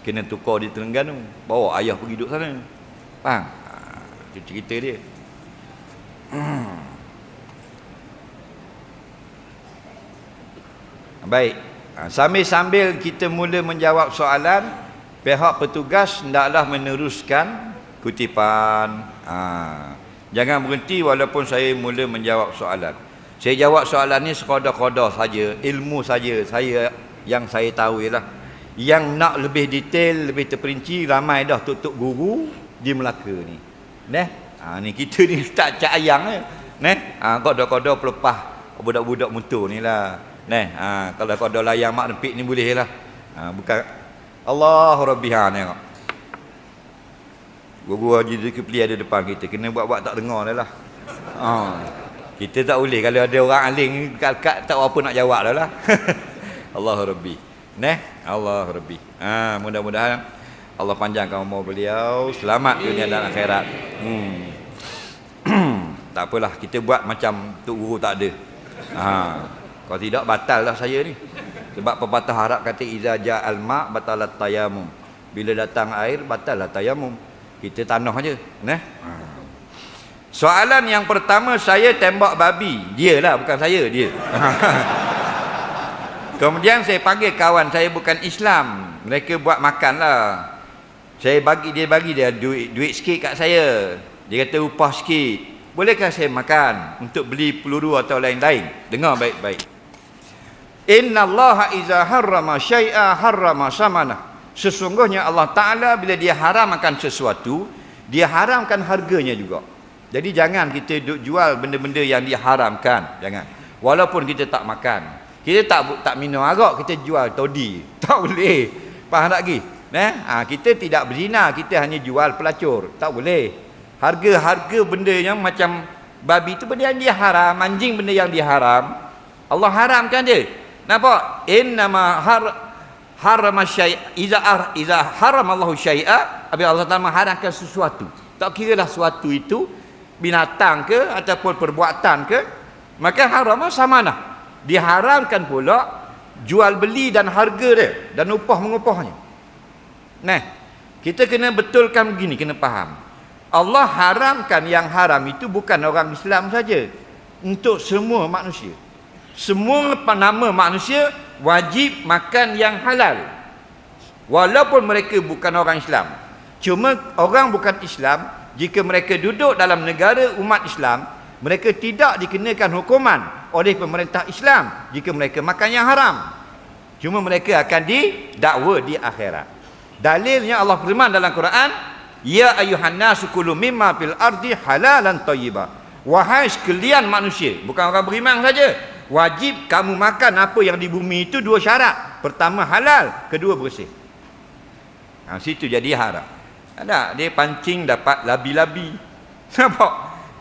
S1: kena tukar di Terengganu, bawa ayah pergi duduk sana. Faham? Itu cerita dia. Baik, sambil-sambil kita mula menjawab soalan, pihak petugas hendaklah meneruskan kutipan. Jangan berhenti walaupun saya mula menjawab soalan. Saya jawab soalan ni sekadar-kadar saja, ilmu saja saya yang saya tahu ialah. Yang nak lebih detail, lebih terperinci, ramai dah tok-tok guru di Melaka ni. Ni kita ni tak cak ayang kadar-kadar pelepah budak-budak motor ni lah. Kalau kadar layang mak nempik ni boleh lah. Bukan Allah Rabbiha ni. Guru Haji Zulkifli ada depan kita, kena buat-buat tak dengar dah lah. Kita tak boleh kalau ada orang aling dekat tak apa nak jawab dah lah. Allah Rabbi. Allah Rabbi. Mudah-mudahan Allah panjangkan umur beliau, selamat dunia dan akhirat. Tak apalah, kita buat macam Tok Guru tak ada. Kalau tidak batal lah saya ni. Sebab pepatah Arab kata iza ja'al ma' batalat tayamum. Bila datang air batallah tayamum. Kita tanah aje, Soalan yang pertama, saya tembak babi. Dia lah, bukan saya, dia. Kemudian saya panggil kawan saya bukan Islam. Mereka buat makan lah. Dia bagi dia duit sikit kat saya. Dia kata upah sikit. Bolehkah saya makan untuk beli peluru atau lain-lain? Dengar baik-baik. Inna Allah iza harrama syai'a harrama samana. Sesungguhnya Allah Ta'ala bila dia haramkan sesuatu, dia haramkan harganya juga. Jadi jangan kita jual benda-benda yang diharamkan. Jangan. Walaupun kita tak makan. Kita tak minum arak, kita jual todi. Tak boleh. Faham tak lagi? Kita tidak berzina, kita hanya jual pelacur. Tak boleh. Harga benda yang macam babi itu benda yang dia haram, anjing benda yang dia haram. Allah haramkan dia. Nampak? Innama harama syai'a iza haram Allahu syai'a, apabila Allah Taala mengharamkan sesuatu. Tak kiralah sesuatu itu binatang ke ataupun perbuatan ke, maka haram sama nah. Diharamkan pula jual beli dan harga dia dan upah mengupahnya. Kita kena betulkan begini, kena faham. Allah haramkan yang haram itu bukan orang Islam saja, untuk semua manusia. Semua nama manusia wajib makan yang halal. Walaupun mereka bukan orang Islam. Cuma orang bukan Islam, jika mereka duduk dalam negara umat Islam, mereka tidak dikenakan hukuman oleh pemerintah Islam jika mereka makan yang haram. Cuma mereka akan didakwa di akhirat. Dalilnya Allah firman dalam Quran, ya ayuhan nasu kulu mimma fil ardi halalan thayyiba. Wahai sekalian manusia, bukan orang beriman saja, wajib kamu makan apa yang di bumi itu dua syarat. Pertama halal, kedua bersih. Situ jadi haram. Ada dia pancing dapat labi-labi. Nampak?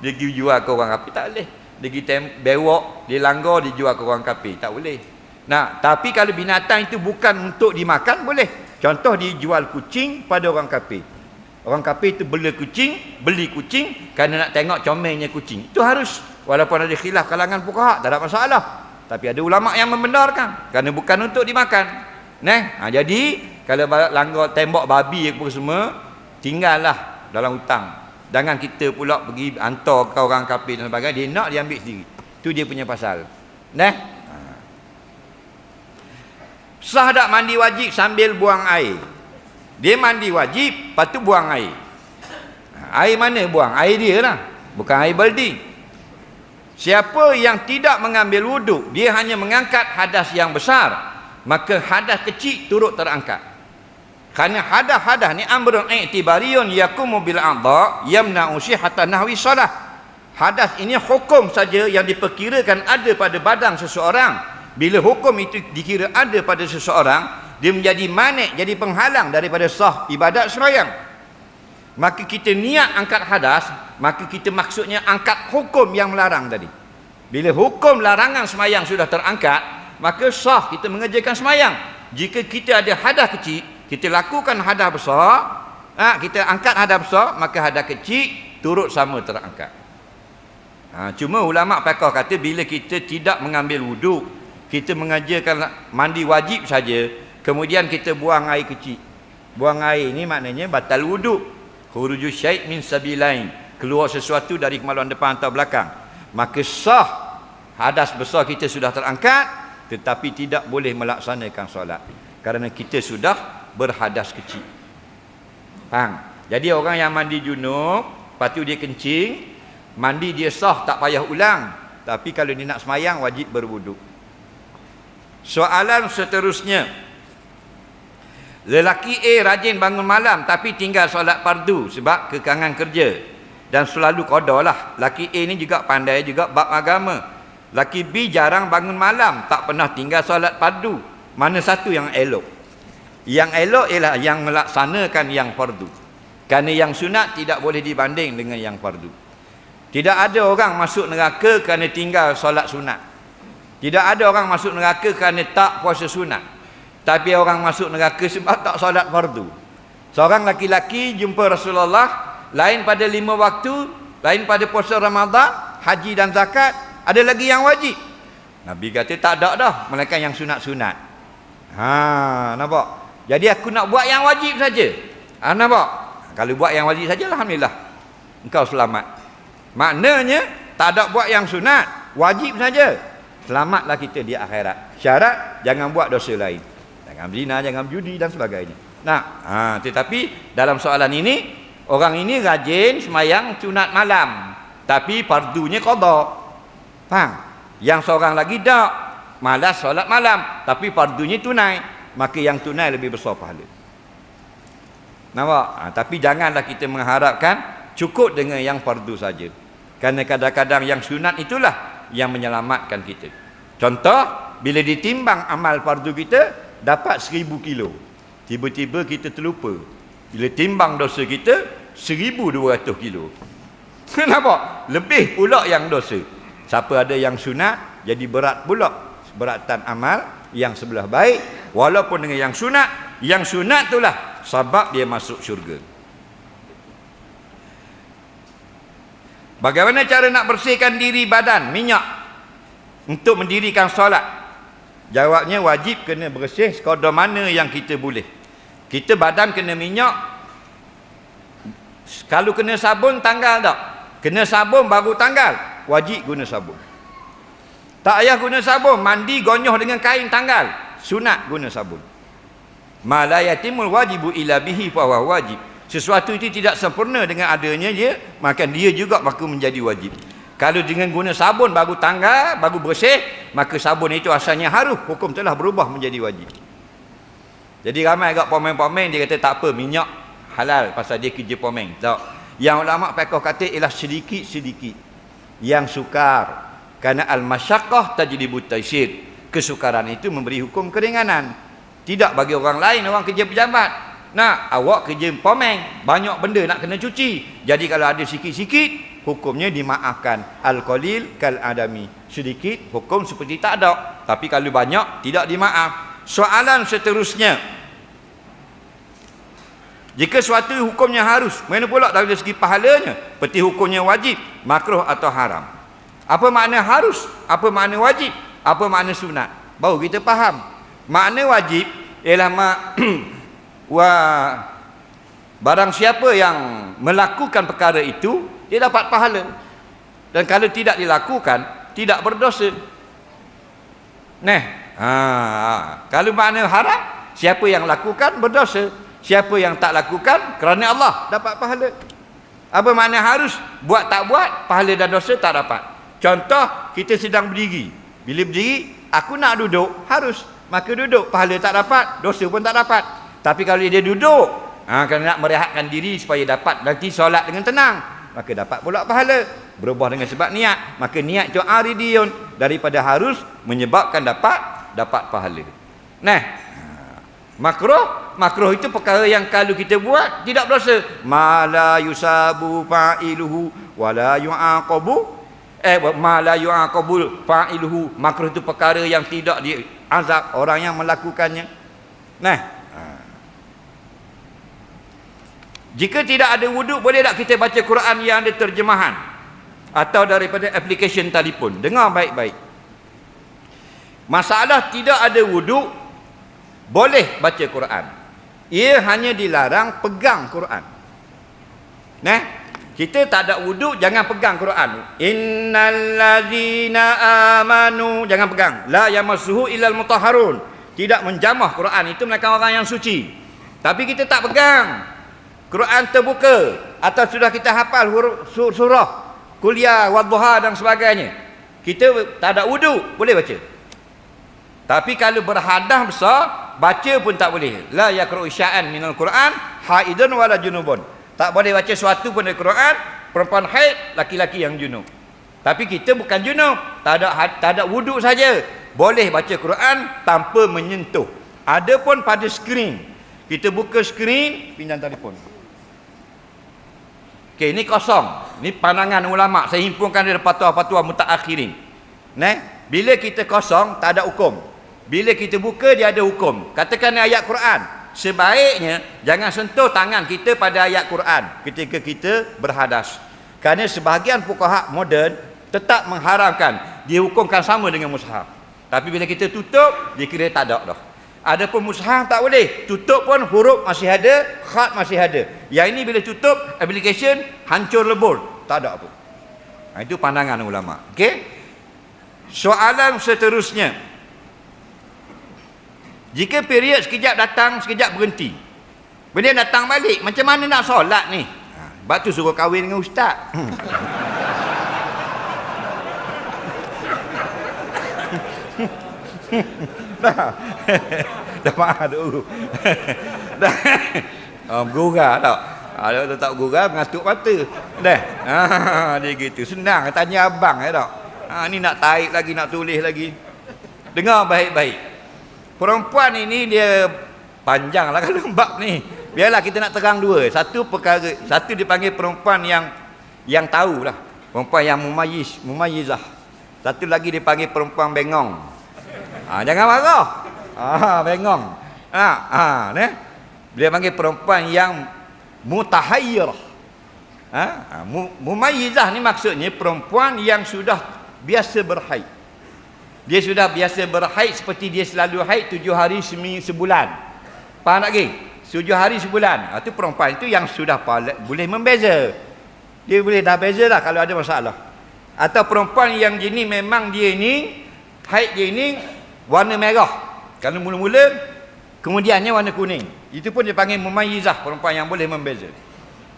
S1: Dia pergi jual ke orang kafir, tak boleh. Dia pergi bewok, dia langgar, dia jual ke orang kafir, tak boleh. Nah, tapi kalau binatang itu bukan untuk dimakan, boleh. Contoh dia jual kucing pada orang kafir. Orang kafir itu beli kucing kerana nak tengok comelnya kucing. Itu harus. Walaupun ada khilaf kalangan fuqaha, tak ada masalah. Tapi ada ulama yang membenarkan kerana bukan untuk dimakan. Jadi kalau langgar tembok babi apa semua, tinggallah dalam hutang. Jangan kita pula pergi hantar ke orang kafir dan sebagainya. Dia nak, dia ambil sendiri. Itu dia punya pasal. Sah tak mandi wajib sambil buang air? Dia mandi wajib, lepas tu buang air. Air mana buang? Air dia lah. Bukan air baldi. Siapa yang tidak mengambil wuduk, dia hanya mengangkat hadas yang besar, maka hadas kecil turut terangkat. Kerana hadas ni amrun i'tibariyun yakumu bil a'dha yamna'u sihhatan nahwi salah. Hadas ini hukum saja yang diperkirakan ada pada badan seseorang. Bila hukum itu dikira ada pada seseorang, dia menjadi manik, jadi penghalang daripada sah ibadat sembahyang. Maka kita niat angkat hadas, maka kita maksudnya angkat hukum yang melarang tadi. Bila hukum larangan sembahyang sudah terangkat, maka sah kita mengerjakan sembahyang. Jika kita ada hadas kecil, kita lakukan hadas besar, kita angkat hadas besar, maka hadas kecil turut sama terangkat. Cuma ulama fiqh kata bila kita tidak mengambil wuduk, kita mengajarkan mandi wajib saja, kemudian kita buang air kecil. Buang air ini maknanya batal wuduk. Khuruju syai' min sabilain, keluar sesuatu dari kemaluan depan atau belakang. Maka sah hadas besar kita sudah terangkat, tetapi tidak boleh melaksanakan solat kerana kita sudah berhadas kecil. Faham? Jadi orang yang mandi junub, lepas tu dia kencing, mandi dia sah, tak payah ulang. Tapi kalau dia nak semayang, wajib berwuduk. Soalan seterusnya, lelaki A rajin bangun malam tapi tinggal solat fardu sebab kekangan kerja dan selalu qada lah. Laki A ni juga pandai juga bab agama. Laki B jarang bangun malam, tak pernah tinggal solat fardu. Mana satu yang elok? Yang elok ialah yang melaksanakan yang fardu. Kerana yang sunat tidak boleh dibanding dengan yang fardu. Tidak ada orang masuk neraka kerana tinggal solat sunat. Tidak ada orang masuk neraka kerana tak puasa sunat. Tapi orang masuk neraka sebab tak solat fardu. Seorang laki-laki jumpa Rasulullah, lain pada 5 waktu, lain pada puasa Ramadan, haji dan zakat, ada lagi yang wajib. Nabi kata tak ada dah, melainkan yang sunat-sunat. Nampak? Jadi aku nak buat yang wajib saja. Nampak? Kalau buat yang wajib saja, alhamdulillah, engkau selamat. Maknanya tak ada buat yang sunat, wajib saja. Selamatlah kita di akhirat. Syarat jangan buat dosa lain. Jangan berzina, jangan judi dan sebagainya. Tetapi dalam soalan ini, orang ini rajin semayang sunat malam, tapi fardunya qada. Faham? Yang seorang lagi tak, malas solat malam, tapi fardunya tunai. Maka yang tunai lebih besar pahala. Nampak? Tapi janganlah kita mengharapkan cukup dengan yang fardu saja. Kerana kadang-kadang yang sunat itulah yang menyelamatkan kita. Contoh, bila ditimbang amal fardu kita, dapat 1000 kilo. Tiba-tiba kita terlupa. Bila timbang dosa kita, 1200 kilo. Kenapa? Lebih pula yang dosa. Siapa ada yang sunat, jadi berat pula beratan amal yang sebelah baik. Walaupun dengan yang sunat itulah sebab dia masuk syurga. Bagaimana cara nak bersihkan diri badan, minyak untuk mendirikan solat? Jawabnya wajib kena bersih sekadar mana yang kita boleh. Kita badan kena minyak. Kalau kena sabun, tanggal tak? Kena sabun baru tanggal, wajib guna sabun. Tak payah guna sabun, mandi gonyoh dengan kain tanggal. sunat guna sabun. Ma la yatimul wajibu illa bihi fa huwa wajib. Sesuatu itu tidak sempurna dengan adanya dia, maka dia juga maka menjadi wajib. Kalau dengan guna sabun baru tanggal, baru bersih, maka sabun itu asalnya harum, hukum telah berubah menjadi wajib. Jadi ramai agak pomeng-pomeng dia kata tak apa, minyak halal pasal dia kerja pomeng. Tak. Yang ulama fiqh kata ialah sedikit-sedikit. Yang sukar, kerana al-masyaqqah tajlibu taysir. Kesukaran itu memberi hukum keringanan. Tidak bagi orang lain, orang kerja pejabat. Nah, awak kerja pomeng, banyak benda nak kena cuci. Jadi kalau ada sikit-sikit, hukumnya dimaafkan. Al-qalil kal adami. Sedikit hukum seperti tak ada. Tapi kalau banyak tidak dimaaf. Soalan seterusnya, jika suatu hukumnya harus, mana pula dari segi pahalanya? Seperti hukumnya wajib, makruh atau haram. Apa makna harus? Apa makna wajib? Apa makna sunat? Baru kita faham. Makna wajib ialah barang siapa yang melakukan perkara itu, dia dapat pahala. Dan kalau tidak dilakukan, tidak berdosa. Kalau makna haram, siapa yang lakukan berdosa. Siapa yang tak lakukan kerana Allah dapat pahala. Apa makna harus? Buat tak buat, pahala dan dosa tak dapat. Contoh, kita sedang berdiri. Bila berdiri, aku nak duduk, harus. Maka duduk, pahala tak dapat, dosa pun tak dapat. Tapi kalau dia duduk, kerana nak merehatkan diri supaya dapat nanti solat dengan tenang, maka dapat pula pahala. Berubah dengan sebab niat. Maka niat itu aridiyun, daripada harus menyebabkan dapat pahala. Makruh itu perkara yang kalau kita buat tidak berdosa. Ma la yusabu fa'iluhu wa la yu'aqabu. Ma la yu'aqabu fa'iluhu. Makruh itu perkara yang tidak diazab orang yang melakukannya. Jika tidak ada wuduk, boleh tak kita baca Quran yang ada terjemahan atau daripada aplikasi telefon? Dengar baik-baik. Masalah tidak ada wuduk, boleh baca Quran. Ia hanya dilarang pegang Quran. Kita tak ada wuduk, jangan pegang Quran. Innallazina amanu, jangan pegang. La yamassuhu illal mutahharun. Tidak menjamah Quran, itu mereka orang yang suci. Tapi kita tak pegang. Quran terbuka atau sudah kita hafal huruf surah, kuliah, wadduha dan sebagainya. Kita tak ada wuduk, boleh baca. Tapi kalau berhadah besar, baca pun tak boleh. La yaqra'u sya'an minal Quran haidun wala junubun. Tak boleh baca sesuatu pun dari Quran, perempuan haid, laki-laki yang junub. Tapi kita bukan junub, tak ada wuduk saja. Boleh baca Quran tanpa menyentuh. Adapun pada skrin, kita buka skrin, pinjam telefon. Okey, ini kosong. Ini pandangan ulama. Saya himpunkan dari fatwa-fatwa mutaakhirin. Bila kita kosong, tak ada hukum. Bila kita buka, dia ada hukum. Katakan ayat Quran. Sebaiknya, jangan sentuh tangan kita pada ayat Quran ketika kita berhadas. Kerana sebahagian fuqaha moden tetap mengharamkan. Dihukumkan sama dengan mushaf. Tapi bila kita tutup, dia kira tak ada dah. Adapun mushaf tak boleh. Tutup pun huruf masih ada, khat masih ada. Yang ini bila tutup, application hancur lebur. Tak ada apa. Itu pandangan ulama. Okey? Soalan seterusnya. Jika period sekejap datang, sekejap berhenti. Bila datang balik, macam mana nak solat ni? Sebab tu suruh kahwin dengan ustaz. Dah marah dulu. Gurau tak? Ada tak gurau mengatuk mata. Dia gitu. Senang tanya abang tak? Ni nak tarik lagi, nak tulis lagi. Dengar baik-baik. Perempuan ini dia panjanglah kalau bab ni. Biarlah kita nak terang dua. Satu dipanggil perempuan yang tahulah. Perempuan yang mumayyizah. Satu lagi dipanggil perempuan bengong. Jangan marah. Bengong. Dia panggil perempuan yang mutahayyirah. Mumayyizah ni maksudnya perempuan yang sudah biasa berhaid. Dia sudah biasa berhaid seperti dia selalu haid 7 hari sebulan. Faham tak ke? 7 hari sebulan. Itu perempuan itu yang sudah boleh membeza. Dia boleh dah beza lah kalau ada masalah. Atau perempuan yang jenis memang dia ni haid dia ni warna merah. Kalau mula-mula, kemudiannya warna kuning. Itu pun dipanggil mumayyizah, perempuan yang boleh membeza.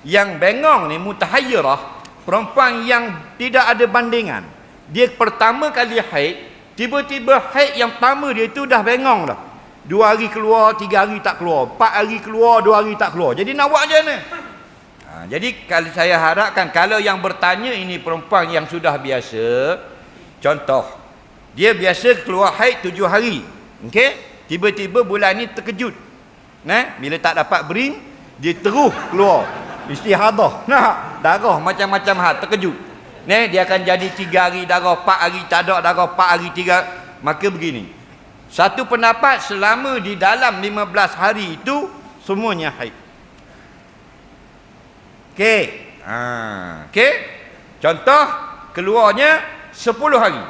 S1: Yang bengong ni mutahayyirah, perempuan yang tidak ada bandingan. Dia pertama kali haid, tiba-tiba haid yang pertama dia tu dah bengong dah. 2 hari keluar, 3 hari tak keluar, 4 hari keluar, 2 hari tak keluar. Jadi nak buat macam mana? Jadi kalau saya harapkan, kalau yang bertanya ini perempuan yang sudah biasa, contoh, dia biasa keluar haid 7 hari. Okey? Tiba-tiba bulan ni terkejut. Bila tak dapat bering, dia terus keluar istihadah. Darah macam-macam hal, terkejut. Dia akan jadi 3 hari darah, 4 hari tak ada darah, 4 hari 3. Maka begini. Satu pendapat, selama di dalam 15 hari itu semuanya haid. Okey. Okey. Contoh, keluarnya 10 hari.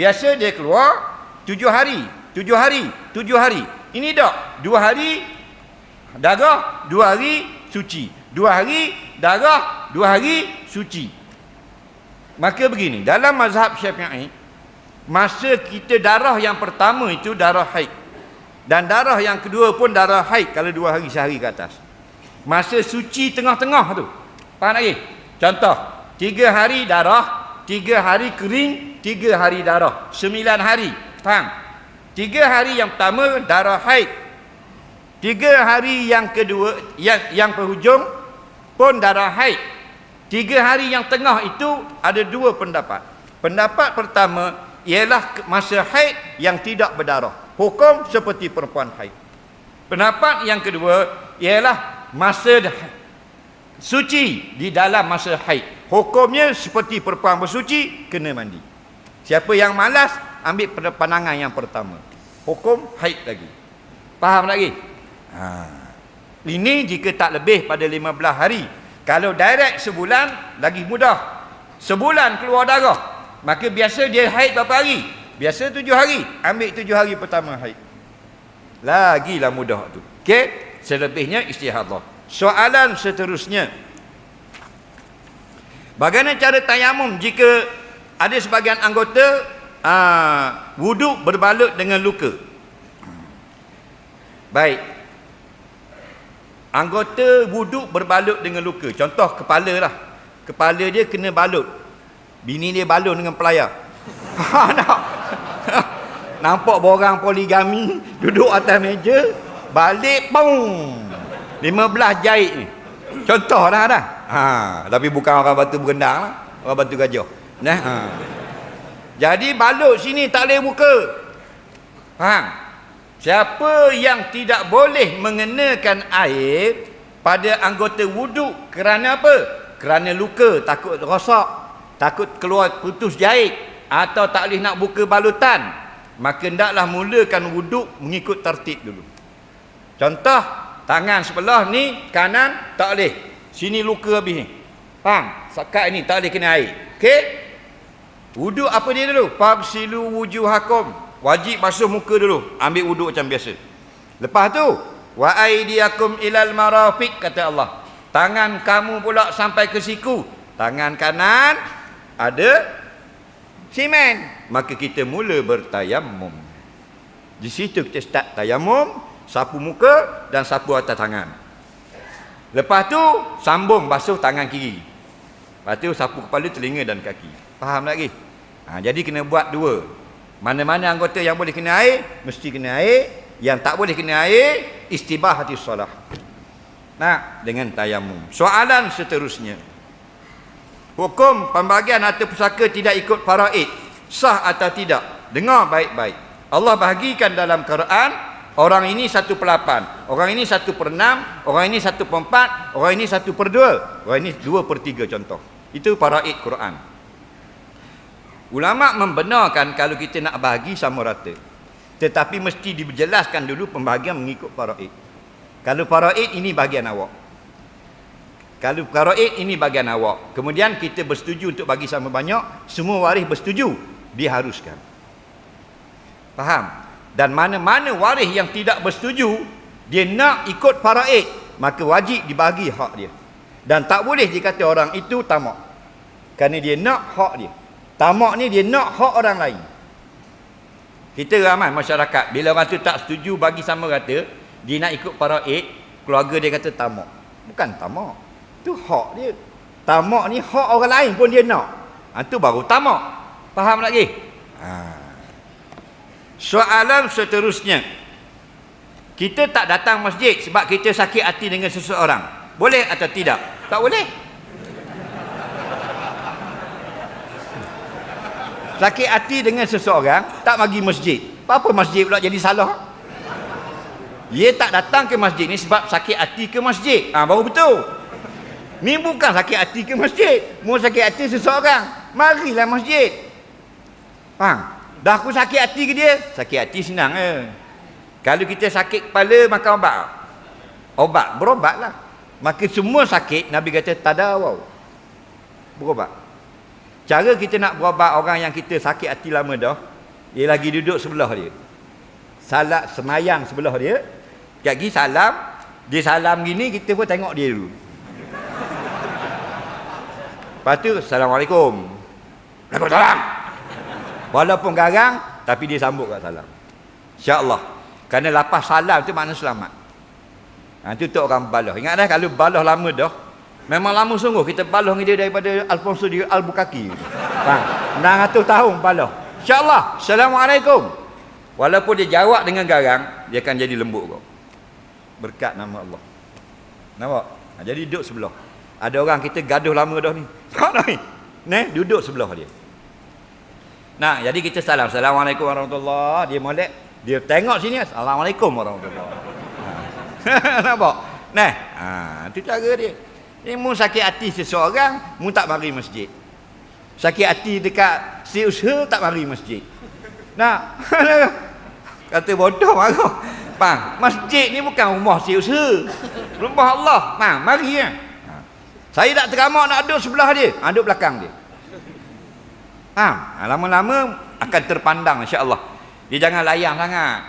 S1: Biasa dia keluar 7 hari, 7 hari, 7 hari. Ini tak, 2 hari darah, 2 hari suci, 2 hari darah, 2 hari suci. Maka begini, dalam mazhab Syafi'i, masa kita darah yang pertama itu darah haid, dan darah yang kedua pun darah haid kalau 2 hari sehari ke atas. Masa suci tengah-tengah tu, faham lagi? Contoh, 3 hari darah, 3 hari kering, 3 hari darah, 9 hari. Faham? 3 hari yang pertama darah haid, 3 hari yang kedua, yang penghujung pun darah haid. 3 hari yang tengah itu ada 2 pendapat. Pendapat pertama ialah masa haid yang tidak berdarah, hukum seperti perempuan haid. Pendapat yang kedua ialah masa suci di dalam masa haid, hukumnya seperti perempuan bersuci, kena mandi. Siapa yang malas, ambil pandangan yang pertama, hukum haid lagi. Faham lagi? Ini jika tak lebih pada 15 hari. Kalau direct sebulan, lagi mudah. Sebulan keluar darah, maka biasa dia haid berapa hari? Biasa 7 hari. Ambil 7 hari pertama haid. Lagilah mudah tu. Okey? Selebihnya istihadah. Soalan seterusnya, bagaimana cara tayamum jika ada sebahagian anggota wuduk berbalut dengan luka? Baik. Anggota wuduk berbalut dengan luka. Contoh kepala lah. Kepala dia kena balut. Bini dia balut dengan pelayar. Nampak borang poligami duduk atas meja, balik pong 15 jahit ni. Contoh dah. Tapi bukan orang batu berendang lah. Orang batu gajah. Jadi balut sini tak boleh buka. Faham? Siapa yang tidak boleh mengenakan air pada anggota wuduk kerana apa? Kerana luka, takut rosak, takut keluar putus jahit, atau tak boleh nak buka balutan, maka hendaklah mulakan wuduk mengikut tertib dulu. Contoh, tangan sebelah ni kanan tak boleh, sini luka habis ni. Faham? Sakat ni tak boleh kena air. Okey? Wuduk apa dia dulu? Fabsilu wujuhakum. Wajib basuh muka dulu. Ambil wuduk macam biasa. Lepas tu, wa aydiyakum ilal marafiq, kata Allah. Tangan kamu pula sampai ke siku. Tangan kanan ada simen. Maka kita mula bertayamum. Di situ kita start tayamum, sapu muka dan sapu atas tangan. Lepas tu, sambung basuh tangan kiri. Lepas tu, sapu kepala, telinga dan kaki. Faham lagi? Jadi kena buat 2. Mana-mana anggota yang boleh kena air, mesti kena air. Yang tak boleh kena air, istibahatis solah. Dengan tayamum. Soalan seterusnya, hukum pembagian harta pusaka tidak ikut faraid, sah atau tidak? Dengar baik-baik. Allah bahagikan dalam Quran, orang ini 1/8, orang ini 1/6, orang ini 1/4, orang ini 1/2, orang ini 2/3 contoh. Itu faraid Quran. Ulama membenarkan kalau kita nak bahagi sama rata, tetapi mesti dijelaskan dulu pembahagian mengikut faraid. Kalau faraid ini bahagian awak, kalau faraid ini bahagian awak, kemudian kita bersetuju untuk bagi sama banyak, semua waris bersetuju, diharuskan. Faham? Dan mana-mana waris yang tidak bersetuju, dia nak ikut faraid, maka wajib dibagi hak dia. Dan tak boleh dikata orang itu tamak, kerana dia nak hak dia. Tamak ni dia nak hak orang lain. Kita ramai masyarakat, bila orang tu tak setuju bagi sama rata, dia nak ikut faraid, keluarga dia kata tamak. Bukan tamak. Tu hak dia. Tamak ni hak orang lain pun dia nak. Tu baru tamak. Faham lagi? Soalan seterusnya. Kita tak datang masjid sebab kita sakit hati dengan seseorang. Boleh atau tidak? Tak boleh. Sakit hati dengan seseorang, tak pergi masjid. Apa masjid pula jadi salah? Dia tak datang ke masjid ni sebab sakit hati ke masjid. Baru betul. Ni bukan sakit hati ke masjid. Mau sakit hati seseorang, marilah masjid. Faham? Dah aku sakit hati ke dia? Sakit hati senang je. Kalau kita sakit kepala, makan obat. Berobatlah. Maka semua sakit, Nabi kata tadawau. Berobat. Cara kita nak berobat orang yang kita sakit hati lama dah, dia lagi duduk sebelah dia. Salat semayang sebelah dia. Sekejap lagi salam, dia salam gini, kita pun tengok dia dulu. Lepas tu, Assalamualaikum. Waalaikumsalam. Walaupun garang, tapi dia sambut kat salam. InsyaAllah. Kerana lepas salam tu makna selamat. Itu untuk orang balah. Ingat dah, kalau balah lama dah, memang lama sungguh kita balah dengan dia daripada Alfonso di Albuquerque. 600 tahun balah. InsyaAllah. Assalamualaikum. Walaupun dia jawab dengan garang, dia akan jadi lembut kau. Berkat nama Allah. Nampak? Jadi duduk sebelah. Ada orang kita gaduh lama dah ni. Tak ni. Duduk sebelah dia. Nah, jadi kita salam. Assalamualaikum warahmatullahi. Dia molek, dia tengok sini. Assalamualaikum warahmatullahi. Nampak? Itu cara dia. Ni mu sakit hati seseorang, mu tak mari masjid. Sakit hati dekat si usaha, tak mari masjid. Kata bodoh marah. Masjid ni bukan rumah si usaha. Rumah Allah. Mari ya. Saya tak teramak nak duduk sebelah dia. Duduk belakang dia. Lama-lama akan terpandang insya-Allah. Dia jangan layang sangat.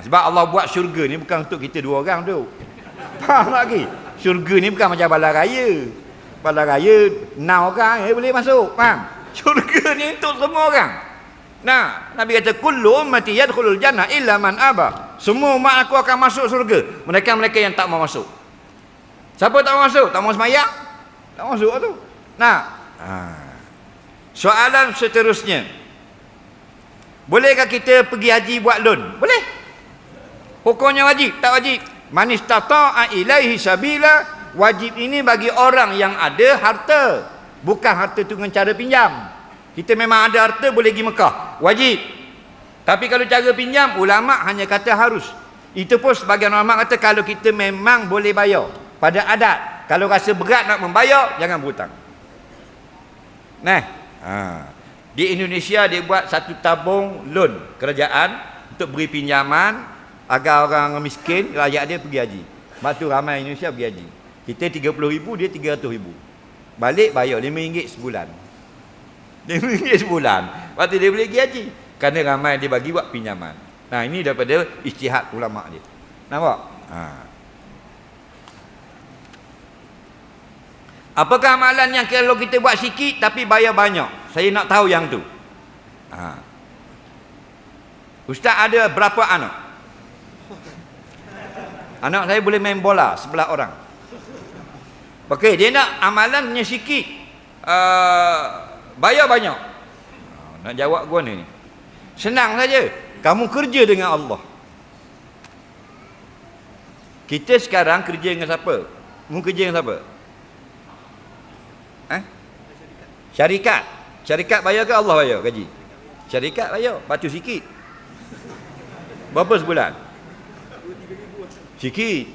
S1: Sebab Allah buat syurga ni bukan untuk kita dua orang tu. Faham lagi? Syurga ni bukan macam balai raya. Balai raya 6 orang boleh masuk. Faham? Syurga ni untuk semua orang. Nabi kata kullu ummati yadkhulul jannah illa man aba. Semua umat aku akan masuk syurga, mereka yang tak mau masuk. Siapa tak mau masuk? Tak mau sembahyang? Tak masuk tu. Soalan seterusnya. Bolehkah kita pergi haji buat loan? Boleh. Hukumnya wajib, tak wajib. Man istata'a ilaihi sabila, wajib ini bagi orang yang ada harta. Bukan harta tu dengan cara pinjam. Kita memang ada harta boleh pergi Mekah, wajib. Tapi kalau cara pinjam, ulama hanya kata harus. Itu pun sebagian ulama kata kalau kita memang boleh bayar pada adat. Kalau rasa berat nak membayar, jangan berhutang. Di Indonesia dia buat satu tabung loan kerajaan untuk beri pinjaman agar orang miskin, rakyat dia pergi haji. Sebab tu ramai Indonesia pergi haji. Kita 30,000, dia 300,000. Balik bayar RM5 sebulan. RM5 sebulan. Lepas tu dia boleh pergi haji. Kerana ramai dia bagi buat pinjaman. Ini daripada ijtihad ulama dia. Nampak? Apakah amalan yang kalau kita buat sikit tapi bayar banyak? Saya nak tahu yang tu. Ustaz ada berapa anak? Anak saya boleh main bola sebelah orang. Okey, dia nak amalannya sikit, bayar banyak. Nak jawab gua ni. Senang saja. Kamu kerja dengan Allah. Kita sekarang kerja dengan siapa? Mu kerja dengan siapa? Syarikat. Syarikat bayar ke Allah bayar gaji? Syarikat bayar. Batu sikit. Berapa sebulan? Sikit.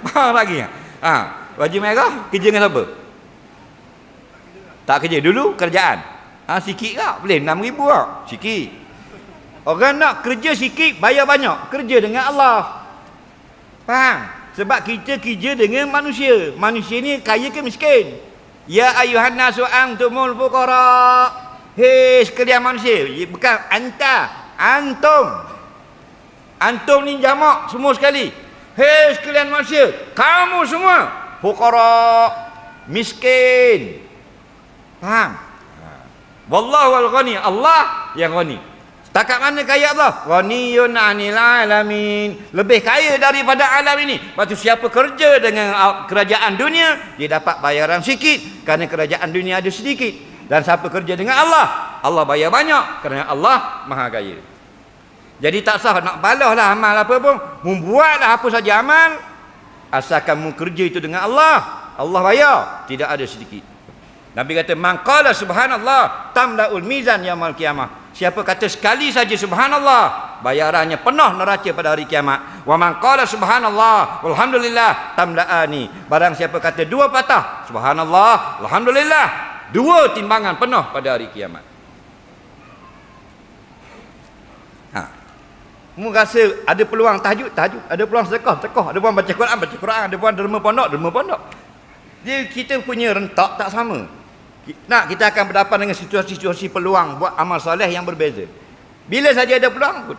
S1: Faham lagi? Baju merah kerja dengan siapa? Tak kerja dulu kerjaan. Sikit tak? Boleh 6,000 tak? Sikit. Orang nak kerja sikit bayar banyak. Kerja dengan Allah. Faham? Sebab kita kerja dengan manusia. Manusia ni kaya ke miskin? Ya ayuhan nasu antumul fuqara. Hei sekalian manusia. Bukan anta, antum. Antum ni jamak semua sekali. Hei sekalian manusia, kamu semua fuqara, miskin. Faham? Wallahu al-ghani, Allah yang ghani. Setakat mana kaya Allah? Ghaniyun 'anil 'alamin. Lebih kaya daripada alam ini. Lepas tu siapa kerja dengan kerajaan dunia, dia dapat bayaran sikit kerana kerajaan dunia ada sedikit. Dan siapa kerja dengan Allah, Allah bayar banyak kerana Allah Maha Kaya. Jadi tak sah nak balaslah amal apa pun, membuatlah apa saja amal, asalkan mu kerja itu dengan Allah, Allah bayar, tidak ada sedikit. Nabi kata, man qala subhanallah tamlaul mizan yaumil qiyamah. Siapa kata sekali saja subhanallah, bayarannya penuh neraca pada hari kiamat. Wa man qala subhanallah walhamdulillah tamlaani. Barang siapa kata dua patah, subhanallah alhamdulillah, dua timbangan penuh pada hari kiamat. Mu rasa ada peluang tahajud, ada peluang sedekah, ada peluang baca Quran, ada peluang derma pondok. Dia kita punya rentak tak sama. Nak kita akan berdepan dengan situasi-situasi peluang buat amal soleh yang berbeza. Bila saja ada peluang,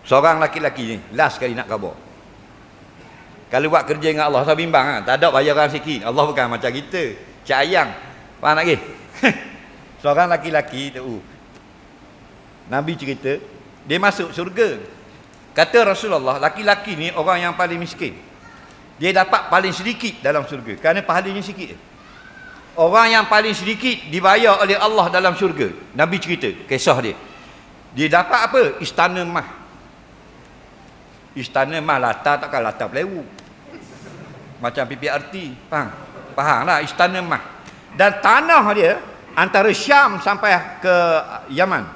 S1: seorang laki-laki ni last kali nak kabur. Kalau buat kerja dengan Allah, saya bimbang tak ada bayaran sikit. Allah bukan macam kita, cak ayang. Faham lagi? Seorang laki-laki tu, Nabi cerita, dia masuk syurga. Kata Rasulullah, laki-laki ni orang yang paling miskin. Dia dapat paling sedikit dalam syurga kerana pahalanya sikit. Orang yang paling sedikit dibayar oleh Allah dalam syurga. Nabi cerita kisah dia. Dia dapat apa? Istana emas. Istana emas latar takkan latar plywood. Macam PPRT. Faham lah, istana emas. Dan tanah dia antara Syam sampai ke Yaman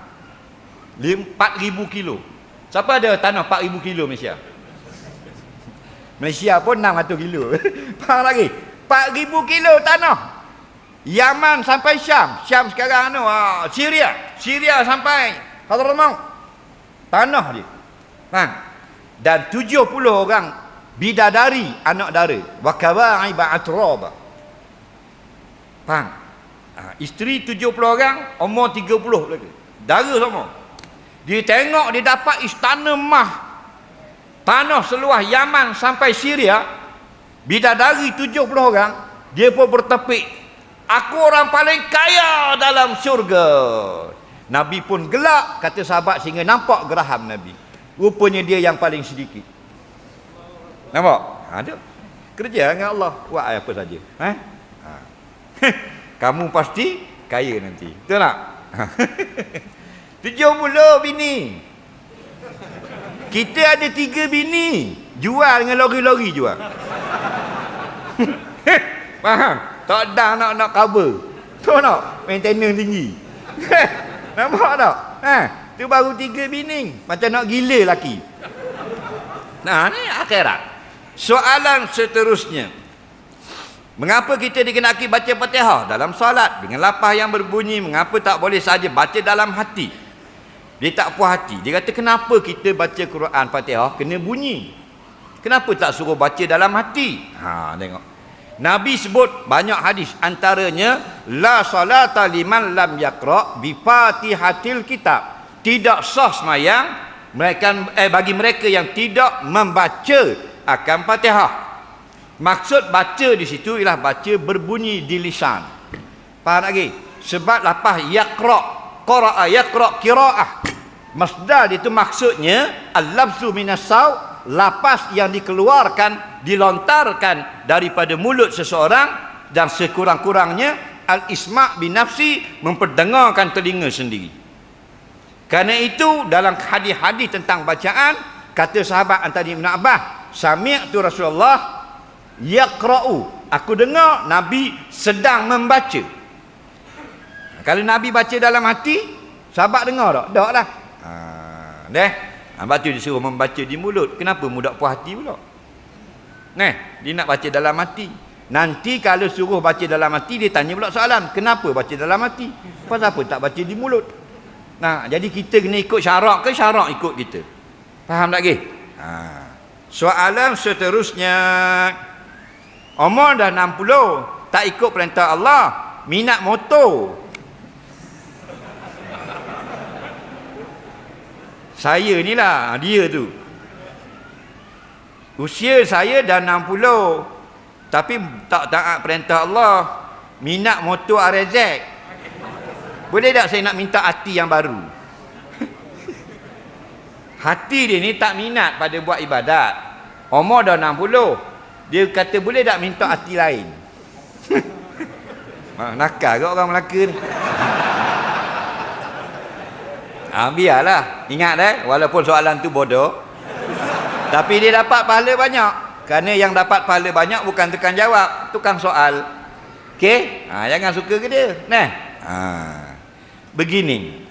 S1: 4,000 kilo. Siapa ada tanah 4,000 kilo Malaysia? Malaysia pun 600 kilo. Faham lagi? 4,000 kilo tanah. Yaman sampai Syam. Syam sekarang Syria sampai Hadramaut. Tanah dia. Faham? Dan 70 orang bidadari anak dara. Wa kawa'iba atraba. Faham? Isteri 70 orang, umur 30 lagi. Dara semua. Dia tengok dia dapat istana emas. Tanah seluas Yaman sampai Syria. Bidadari 70 orang. Dia pun bertepik, aku orang paling kaya dalam syurga. Nabi pun gelak, kata sahabat, sehingga nampak geraham Nabi. Rupanya dia yang paling sedikit. Nampak? Ada. Kerja dengan Allah, buat apa saja. Kamu pasti kaya nanti. Betul tak? 70 bini. Kita ada 3 bini. Jual dengan lori-lori jual. Faham? Tak ada nak cover. Tu nak maintenance tinggi. Nampak tak? Tu baru 3 bini. Macam nak gila laki. Nah, ni akhirat. Soalan seterusnya. Mengapa kita dikenaki baca Fatihah dalam solat dengan lafaz yang berbunyi? Mengapa tak boleh saja baca dalam hati? Dia tak puas hati. Dia kata, kenapa kita baca Quran Fatihah kena bunyi? Kenapa tak suruh baca dalam hati? Tengok. Nabi sebut banyak hadis, antaranya la salata liman lam yaqra bi Fatihatil kitab. Tidak sah sembahyang bagi mereka yang tidak membaca akan Fatihah. Maksud baca di situ ialah baca berbunyi di lisan. Faham lagi? Sebab lafaz yaqra, qara'a yaqra qiraah. Masdar itu maksudnya al-lafzu minas saut, lafaz yang dikeluarkan, dilontarkan daripada mulut seseorang, dan sekurang-kurangnya al-isma' binafsi, memperdengarkan telinga sendiri. Kerana itu dalam hadis-hadis tentang bacaan, kata sahabat antara Ibn Abbas, sami'tu Rasulullah yaqra'u, aku dengar Nabi sedang membaca. Kalau Nabi baca dalam hati, sahabat dengar tak? Tak lah. Lepas tu dia suruh membaca di mulut. Kenapa mudah puas hati pula? Dia nak baca dalam hati. Nanti kalau suruh baca dalam hati, dia tanya pula soalan, kenapa baca dalam hati? Pasal apa tak baca di mulut? Jadi kita kena ikut syarak ke syarak ikut kita? Faham tak ke? Soalan seterusnya, umur dah 60, tak ikut perintah Allah, minat motor. Saya ni lah, dia tu. Usia saya dah 60, tapi tak taat perintah Allah. minat motor RZ. Boleh tak saya nak minta hati yang baru? Hati dia ni tak minat pada buat ibadat. Umur dah 60. Dia kata boleh tak minta hati lain? Nakal ke orang Melaka ni? Biarlah. Ingat walaupun soalan tu bodoh, tapi dia dapat pahala banyak. Kerana yang dapat pahala banyak bukan tukang jawab, tukang soal. Okey? Jangan suka ke dia. Begini.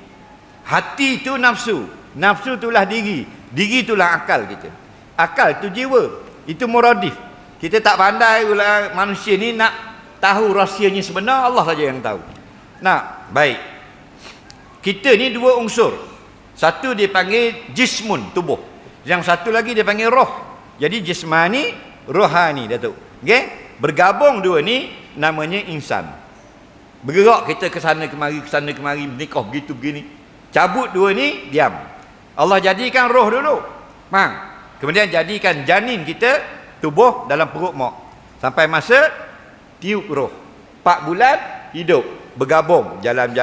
S1: Hati tu nafsu. Nafsu itulah diri. Diri itulah akal kita. Akal tu jiwa. Itu muradif. Kita tak pandai pula manusia ni nak tahu rahsianya sebenar, Allah saja yang tahu. Baik. Kita ni dua unsur. Satu dia panggil jismun, tubuh. Yang satu lagi dia panggil roh. Jadi jismani, rohani, Datuk. Okey? Bergabung dua ni namanya insan. Bergerak kita ke sana kemari, menikah begitu begini. Cabut dua ni, diam. Allah jadikan roh dulu. Kemudian jadikan janin kita tubuh dalam perut mak. Sampai masa tiup roh. 4 bulan hidup, bergabung, jalan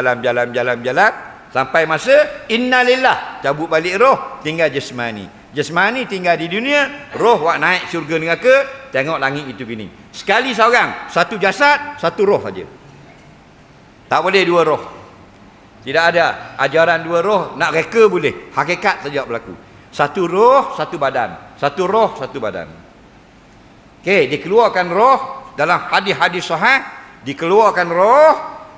S1: sampai masa innalillah, cabut balik roh, tinggal jasmani. Jasmani tinggal di dunia, roh wak naik syurga neraka, tengok langit itu gini. Sekali seorang, satu jasad, satu roh saja. Tak boleh dua roh. Tidak ada ajaran dua roh, nak reka boleh, hakikat saja berlaku. Satu roh, satu badan. Satu roh, satu badan. Okey, dikeluarkan roh dalam hadis-hadis sahih, dikeluarkan roh,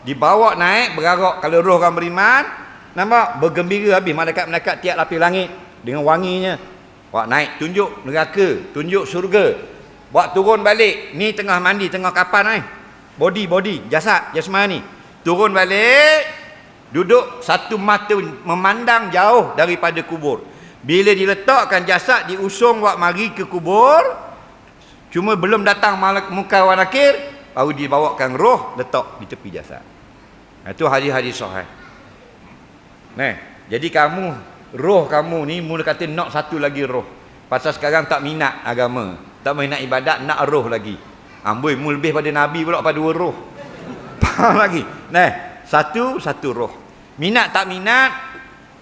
S1: dibawa naik bergarak. Kalau roh orang beriman, nampak bergembira habis malaikat-malaikat tiap lapis langit dengan wanginya. Buat naik tunjuk neraka, tunjuk syurga. Buat turun balik, ni tengah mandi tengah kapan body jasad jasmani. Turun balik, duduk satu mata memandang jauh daripada kubur. Bila diletakkan jasad diusung buat mari ke kubur, cuma belum datang muka wan nakir, baru dibawakan roh letak di tepi jasad. Itu hadis-hadis sahih. Jadi kamu, roh kamu ni mula kata nak satu lagi roh. Pasal sekarang tak minat agama, tak minat ibadat, nak roh lagi. Amboi, mu lebih pada Nabi pula pada dua roh. Faham lagi? Satu roh. Minat tak minat,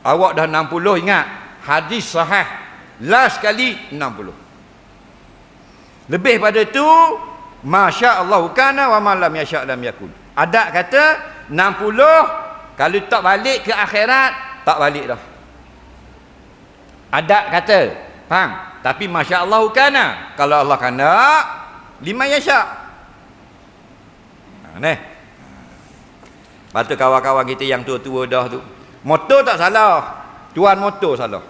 S1: awak dah 60, ingat. Hadis sahih. Last kali 60. Lebih pada tu, Masya Allah kana wa malam yasha' lam yakun. Adat kata 60, kalau tak balik ke akhirat, tak balik dah. Adat kata, faham? Tapi Masya Allah kana, kalau Allah kana, 5 yasha'. Lepas tu kawan-kawan kita yang tua-tua dah tu, motor tak salah, tuan motor salah.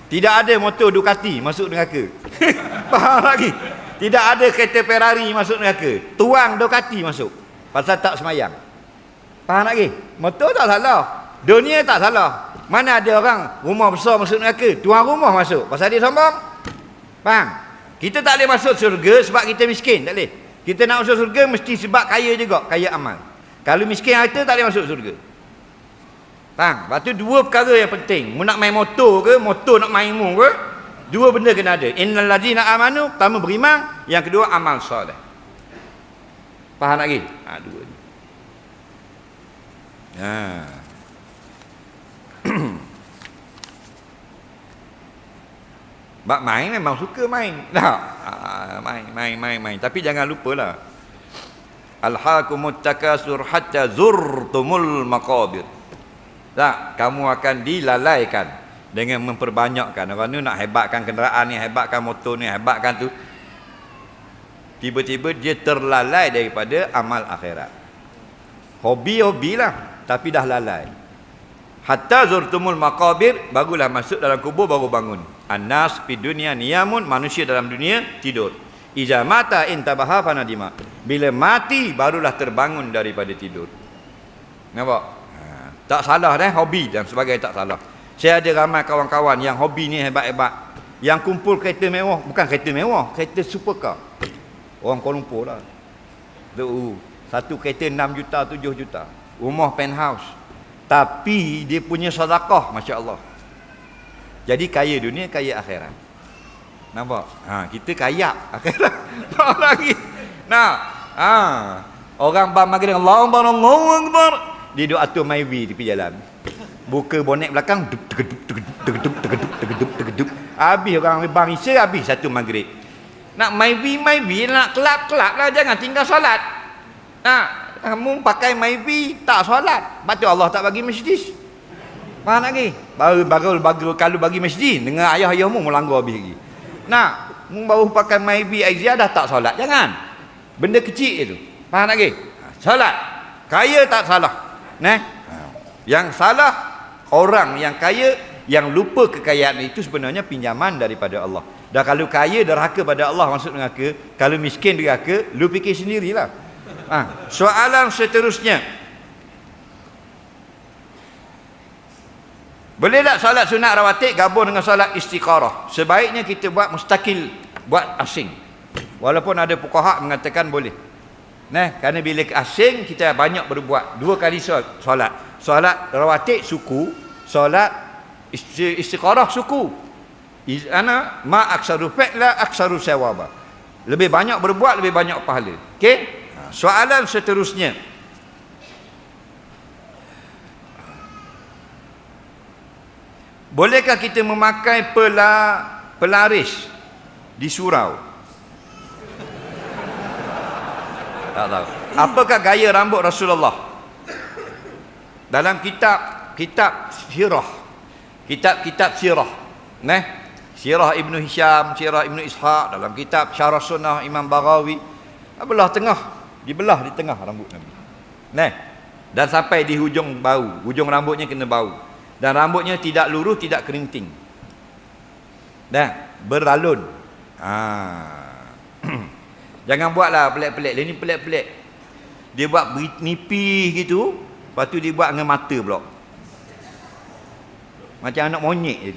S1: Tidak ada motor Ducati masuk neraka. Faham lagi? Tidak ada kereta Ferrari masuk neraka, tuan Ducati masuk. Pasal tak semayang. Faham lagi? Motor tak salah, dunia tak salah. Mana ada orang rumah besar masuk neraka, tuan rumah masuk pasal dia sombong. Faham? Kita tak boleh masuk surga sebab kita miskin, tak boleh. Kita nak masuk surga mesti sebab kaya juga, kaya amal. Kalau miskin harta tak boleh masuk surga. Faham? Lepas tu dua perkara yang penting. Mu nak main motor ke, motor nak main mu ke, dua benda kena ada. Innal ladzina amanu, pertama beriman, yang kedua amal soleh. Faham lagi? Dua ni. Bak main memang suka main. Main. Tapi jangan lupalah. Alhaakumut takasur hatta zurtumul maqabir. Tak, kamu akan dilalaikan dengan memperbanyakkan. Orang ni nak hebatkan kenderaan ni, hebatkan motor ni, hebatkan tu. Tiba-tiba dia terlalai daripada amal akhirat. Hobi lah, tapi dah lalai. Hatta zurtumul maqabir, barulah masuk dalam kubur baru bangun. Annas fi dunya niyamun, manusia dalam dunia tidur. Iza mata intabaha fanadima. Bila mati barulah terbangun daripada tidur. Nampak? Tak salah hobi dan sebagainya tak salah. Saya ada ramai kawan-kawan yang hobi ni hebat-hebat. Yang kumpul kereta mewah, bukan kereta mewah, kereta supercar. Orang Kuala Lumpur lah. Satu kereta 6 juta, 7 juta. Rumah penthouse. Tapi dia punya sedekah, masya-Allah. Jadi kaya dunia, kaya akhirat. Nampak? Kita kaya akhirat. Tak lagi. Orang bang maghrib Allahu Akbar Allahu Akbar. Dia duk atur maiwi di jalan. Buka bonek belakang tegeduk. Habis orang bang Isya habis satu maghrib. Nak maiwi nak kelak lah, jangan tinggal solat. Kamu pakai maiwi tak solat. Patut Allah tak bagi masjid. Faham lagi? Baru kalau bagi masjid dengan ayah-ayahmu melanggar habis lagi. Mu baru pakai maiwi Aizia dah tak solat. Jangan. Benda kecil itu. Faham lagi? Solat. Kaya tak salah. Yang salah orang yang kaya yang lupa kekayaan itu sebenarnya pinjaman daripada Allah. Dan kalau kaya derhaka pada Allah, maksud derhaka, kalau miskin derhaka, lu fikir sendirilah. Soalan seterusnya. Boleh tak solat sunat rawatib gabung dengan solat istikharah? Sebaiknya kita buat mustakil, buat asing. Walaupun ada fuqaha mengatakan boleh. Kerana bila asing kita banyak berbuat 2 kali solat. Solat rawatib suku, solat istikharah suku. Ana ma aksaru fi'la aksaru sawaba. Lebih banyak berbuat, lebih banyak pahala. Okey? Soalan seterusnya. Bolehkah kita memakai pelaris di surau? Tak tahu. Apakah gaya rambut Rasulullah? Dalam kitab sirah. Kitab sirah. Sirah Ibnu Hisham, Sirah Ibnu Ishaq, dalam kitab Syarah Sunnah Imam Baghawi, dibelah di tengah rambut Nabi. Dan sampai di hujung bau, hujung rambutnya kena bau. Dan rambutnya tidak lurus, tidak kerinting. Beralun. Jangan buatlah pelik-pelik. Ini pelik-pelik. Dia buat nipis gitu, lepas tu dia buat dengan mata pula. Macam anak monyet je.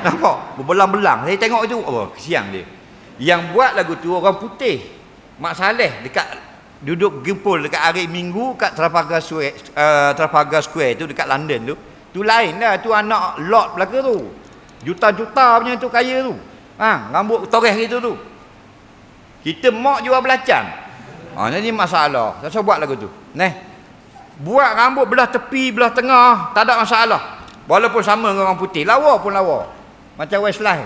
S1: Nampak? Berbelang-belang. Saya tengok itu, kesian dia. Yang buat lagu tu orang putih. Mak Saleh dekat duduk gempul dekat hari Minggu kat Trafalgar Square tu dekat London tu. Tu lain dah, tu anak Lord belaka tu. Juta-juta punya tu kaya tu. Rambut toreh gitu tu. Kita mak jual belacan. Ini masalah. Saya buat lagu tu. Buat rambut belah tepi, belah tengah, tak ada masalah. Walaupun sama dengan orang putih, lawa pun lawa. Macam Westlife.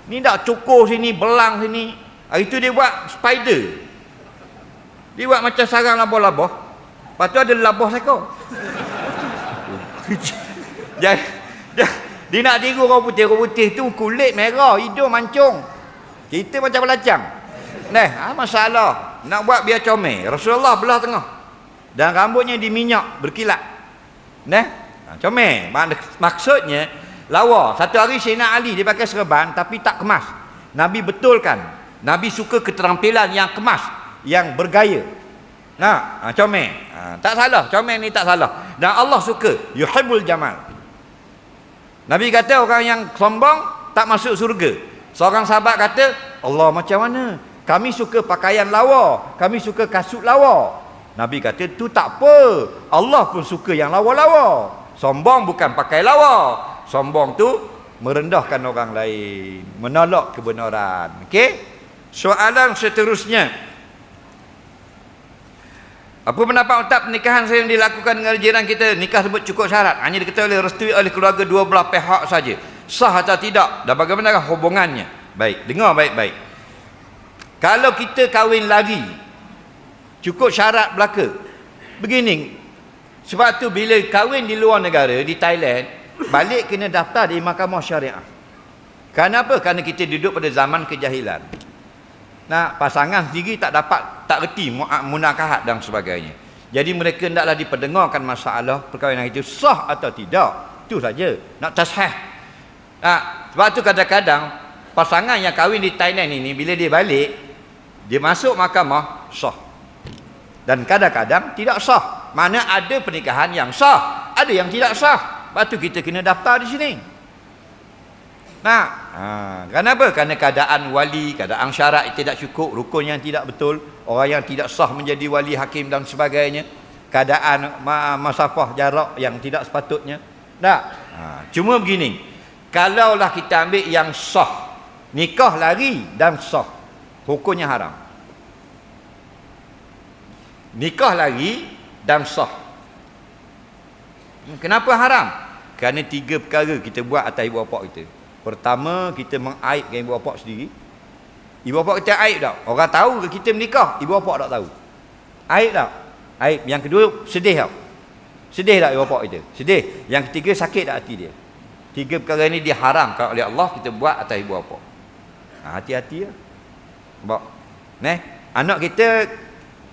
S1: Ni tak cukur sini, belang sini. Hari tu dia buat spider. Dia buat macam sarang labah-labah. Lepas tu ada labah seekor. Dia nak tiru orang putih tu kulit merah, hidung mancung. Kita macam belacang. Masalah. Nak buat biar comel. Rasulullah belah tengah. Dan rambutnya diminyak berkilat. Comel. Maksudnya lawa. Satu hari Sayyidina Ali dia pakai serban tapi tak kemas. Nabi betulkan. Nabi suka keterampilan yang kemas, yang bergaya. Comel. Tak salah. Comel ni tak salah. Dan Allah suka. Yuhibbul jamal. Nabi kata orang yang sombong tak masuk surga. Seorang sahabat kata, Allah macam mana? Kami suka pakaian lawa. Kami suka kasut lawa. Nabi kata, tu tak apa. Allah pun suka yang lawa-lawa. Sombong bukan pakai lawa. Sombong tu merendahkan orang lain, menolak kebenaran. Okey? Soalan seterusnya. Apa pendapat Ustaz pernikahan yang dilakukan dengan jiran kita, nikah tersebut cukup syarat, hanya diketahui oleh restui oleh keluarga dua belah pihak saja, sah atau tidak, dan bagaimana hubungannya? Baik, dengar baik-baik. Kalau kita kahwin lagi cukup syarat belaka. Begini, sebab tu bila kahwin di luar negara, di Thailand, balik kena daftar di mahkamah syariah. Kenapa? Kerana kita duduk pada zaman kejahilan. Pasangan sendiri tak reti munakahat dan sebagainya. Jadi mereka hendaklah diperdengarkan masalah perkahwinan itu sah atau tidak. Itu saja. Nak tashih. Sebab tu kadang-kadang pasangan yang kahwin di Thailand ini, bila dia balik, dia masuk mahkamah sah. Dan kadang-kadang tidak sah. Mana ada pernikahan yang sah, ada yang tidak sah. Lepas tu kita kena daftar di sini. Kenapa? Kerana keadaan wali, keadaan syarat tidak cukup, rukun yang tidak betul, orang yang tidak sah menjadi wali hakim dan sebagainya, keadaan masafah jarak yang tidak sepatutnya. Cuma begini, kalaulah kita ambil yang sah, nikah lari dan sah, hukumnya haram. Nikah lagi dan sah. Kenapa haram? Kerana 3 perkara kita buat atas ibu bapa kita. Pertama, kita mengaibkan ibu bapa sendiri. Ibu bapa kita aib tak? Orang tahu ke kita menikah, ibu bapa tak tahu. Aib tak? Aib. Yang kedua, sedih tak? Sedih tak ibu bapa kita? Sedih. Yang ketiga, sakit tak hati dia? 3 perkara ini diharamkan oleh Allah kita buat atas ibu bapa. Hati-hati ya. Nampak? Anak kita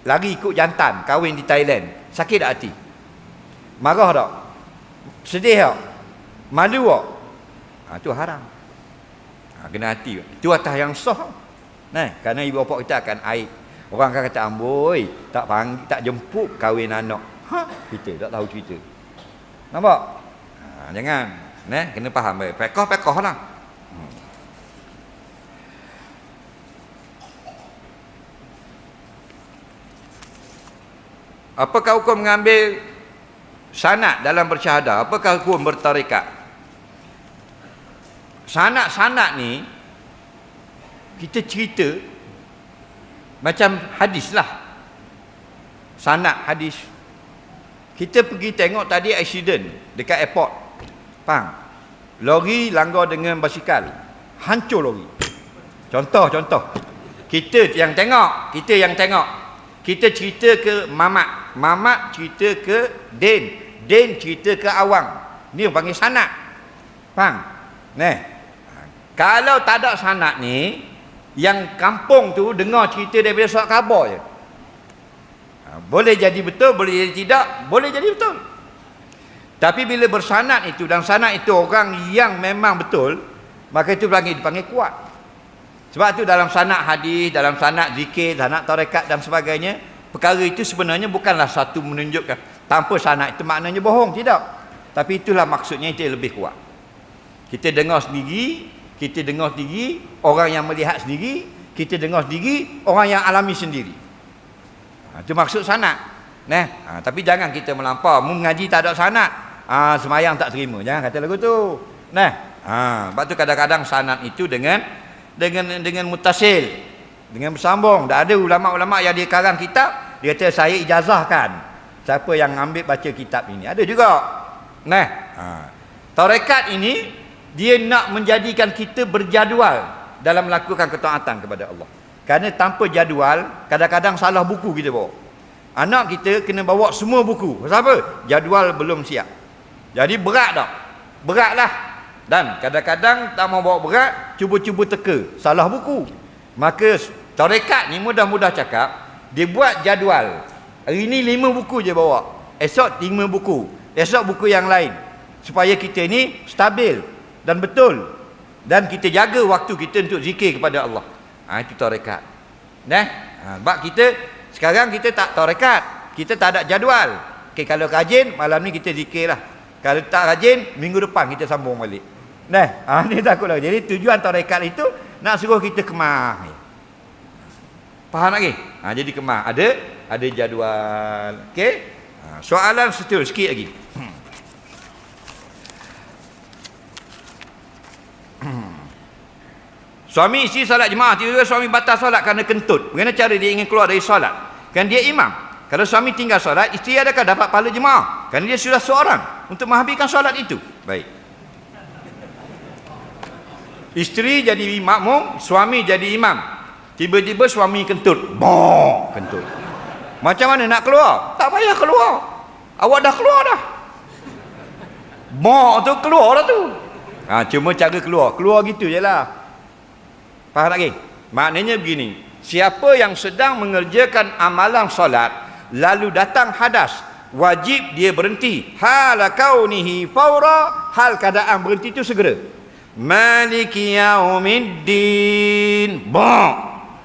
S1: lari ikut jantan, kahwin di Thailand. Sakit tak hati? Marah tak? Sedih tak? Malu tak? Itu haram. Kena hati. Itu atas yang sah. Kerana ibu bapa kita akan aib. Orang akan kata, amboi, tak panggil, tak jemput kahwin anak. Kita tak tahu cerita. Nampak? Jangan. Kena faham baik. Pekoh lah. Apakah hukum mengambil sanad dalam bersyahadah? Apakah hukum bertarekat? Sanad ni kita cerita macam hadis lah. Sanad hadis. Kita pergi tengok tadi accident dekat airport. Faham? Lori langgar dengan basikal. Hancur lori. Contoh. Kita yang tengok. Kita cerita ke Mamat cerita ke Den cerita ke Awang. Ni panggil sanad. Faham? Kalau tak ada sanad ni, yang kampung tu dengar cerita daripada surat khabar je. Boleh jadi betul, boleh jadi tidak, boleh jadi betul. Tapi bila bersanad itu, dan sanad itu orang yang memang betul, maka itu dipanggil kuat. Sebab itu dalam sanad hadis, dalam sanad zikir, sanad tarekat dan sebagainya, perkara itu sebenarnya bukanlah satu menunjukkan tanpa sanad itu maknanya bohong, tidak. Tapi itulah maksudnya, itu lebih kuat. Kita dengar sendiri, orang yang melihat sendiri, kita dengar sendiri, orang yang alami sendiri. Itu maksud sanad. Tapi jangan kita melampau, mengaji tak ada sanad, semayang tak terima. Jangan kata lagu tu. Sebab tu kadang-kadang sanad itu dengan mutasil, dengan bersambung. Dah ada ulama-ulama yang dia karang kitab, dia kata saya ijazahkan siapa yang ambil baca kitab ini. Ada juga. Tarekat ini dia nak menjadikan kita berjadual dalam melakukan ketaatan kepada Allah. Kerana tanpa jadual, kadang-kadang salah buku kita bawa. Anak kita kena bawa semua buku. Pasal apa? Jadual belum siap. Jadi berat tak? Beratlah. Dan kadang-kadang tak mau bawa berat, cuba-cuba teka, salah buku. Maka tarekat ni mudah-mudah cakap, dia buat jadual. Hari ni 5 buku je bawa. Esok 5 buku. Esok buku yang lain. Supaya kita ni stabil dan betul. Dan kita jaga waktu kita untuk zikir kepada Allah. Itu tarekat. Sebab sekarang kita tak tarekat. Kita tak ada jadual. Kalau rajin, malam ni kita zikir lah. Kalau tak rajin, minggu depan kita sambung balik. Ni takutlah. Jadi tujuan tarekat itu nak suruh kita kemah. Faham lagi? Jadi kemah. Ada jadual. Okey? Soalan seterusnya sikit lagi. Suami isteri salat jemaah, tiba-tiba suami batal solat kerana kentut. Bagaimana cara dia ingin keluar dari solat? Kan dia imam. Kalau suami tinggal solat, isteri adakah dapat pahala jemaah? Kerana dia sudah seorang untuk menghabiskan solat itu. Baik. Isteri jadi makmum, suami jadi imam. Tiba-tiba suami kentut. Kentut. Macam mana nak keluar? Tak payah keluar. Awak dah keluar dah. Tu keluar dah tu. Cuma cara keluar gitu je lah. Faham lagi? Maknanya begini, siapa yang sedang mengerjakan amalan solat lalu datang hadas, wajib dia berhenti. Hal kaunihi faura, hal keadaan berhenti itu segera. Maliki yaumiddin.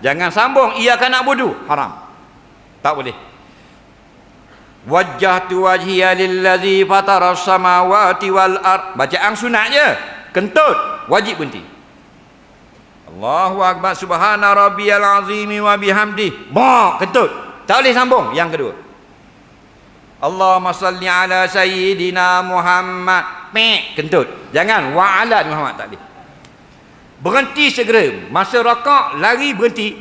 S1: Jangan sambung iyyaka na'budu, haram. Tak boleh. Wajjahtu wajhiya lillazi fatara samawati wal ard. Bacaan sunat je. Kentut, wajib berhenti. Allahu akbar subhana rabbiyal azimi wa bihamdi. Kentut. Tak boleh sambung. Yang kedua. Allahumma salli ala sayyidina Muhammad. Kentut. Jangan wa ala Muhammad, tak boleh. Berhenti segera. Masa rakaat lari berhenti.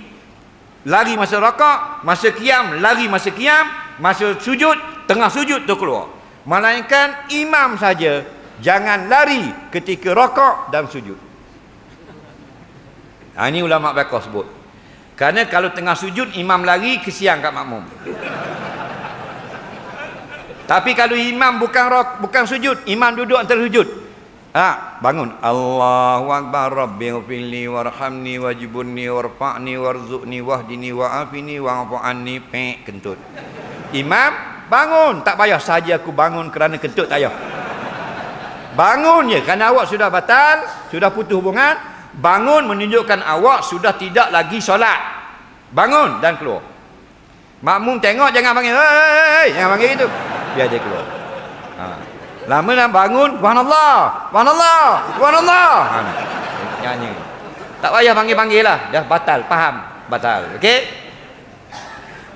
S1: lari masa rakaat, masa qiyam, lari masa qiyam, masa sujud, tengah sujud tu keluar. Melainkan imam saja jangan lari ketika rakaat dan sujud. Ini ulama fiqh sebut. Kerana kalau tengah sujud imam lari, kesian kat makmum. Tapi kalau imam bukan sujud, imam duduk antara sujud. Bangun. Allahu akbar, rabbighfirli warhamni wajibunni warfa'ni warzuqni wahdini wa'afini wa'fu anni, kentut. Imam bangun, tak payah saja aku bangun kerana kentut, tak payah. Bangun je kerana awak sudah batal, sudah putus hubungan. Bangun menunjukkan awak sudah tidak lagi solat. Bangun dan keluar. Makmum tengok, jangan panggil, hei, jangan panggil itu. Biar dia keluar. Lama nak bangun, subhanallah, subhanallah, subhanallah. Nyanyi. Tak payah panggil-panggil lah. Dah batal, faham? Batal. Okey?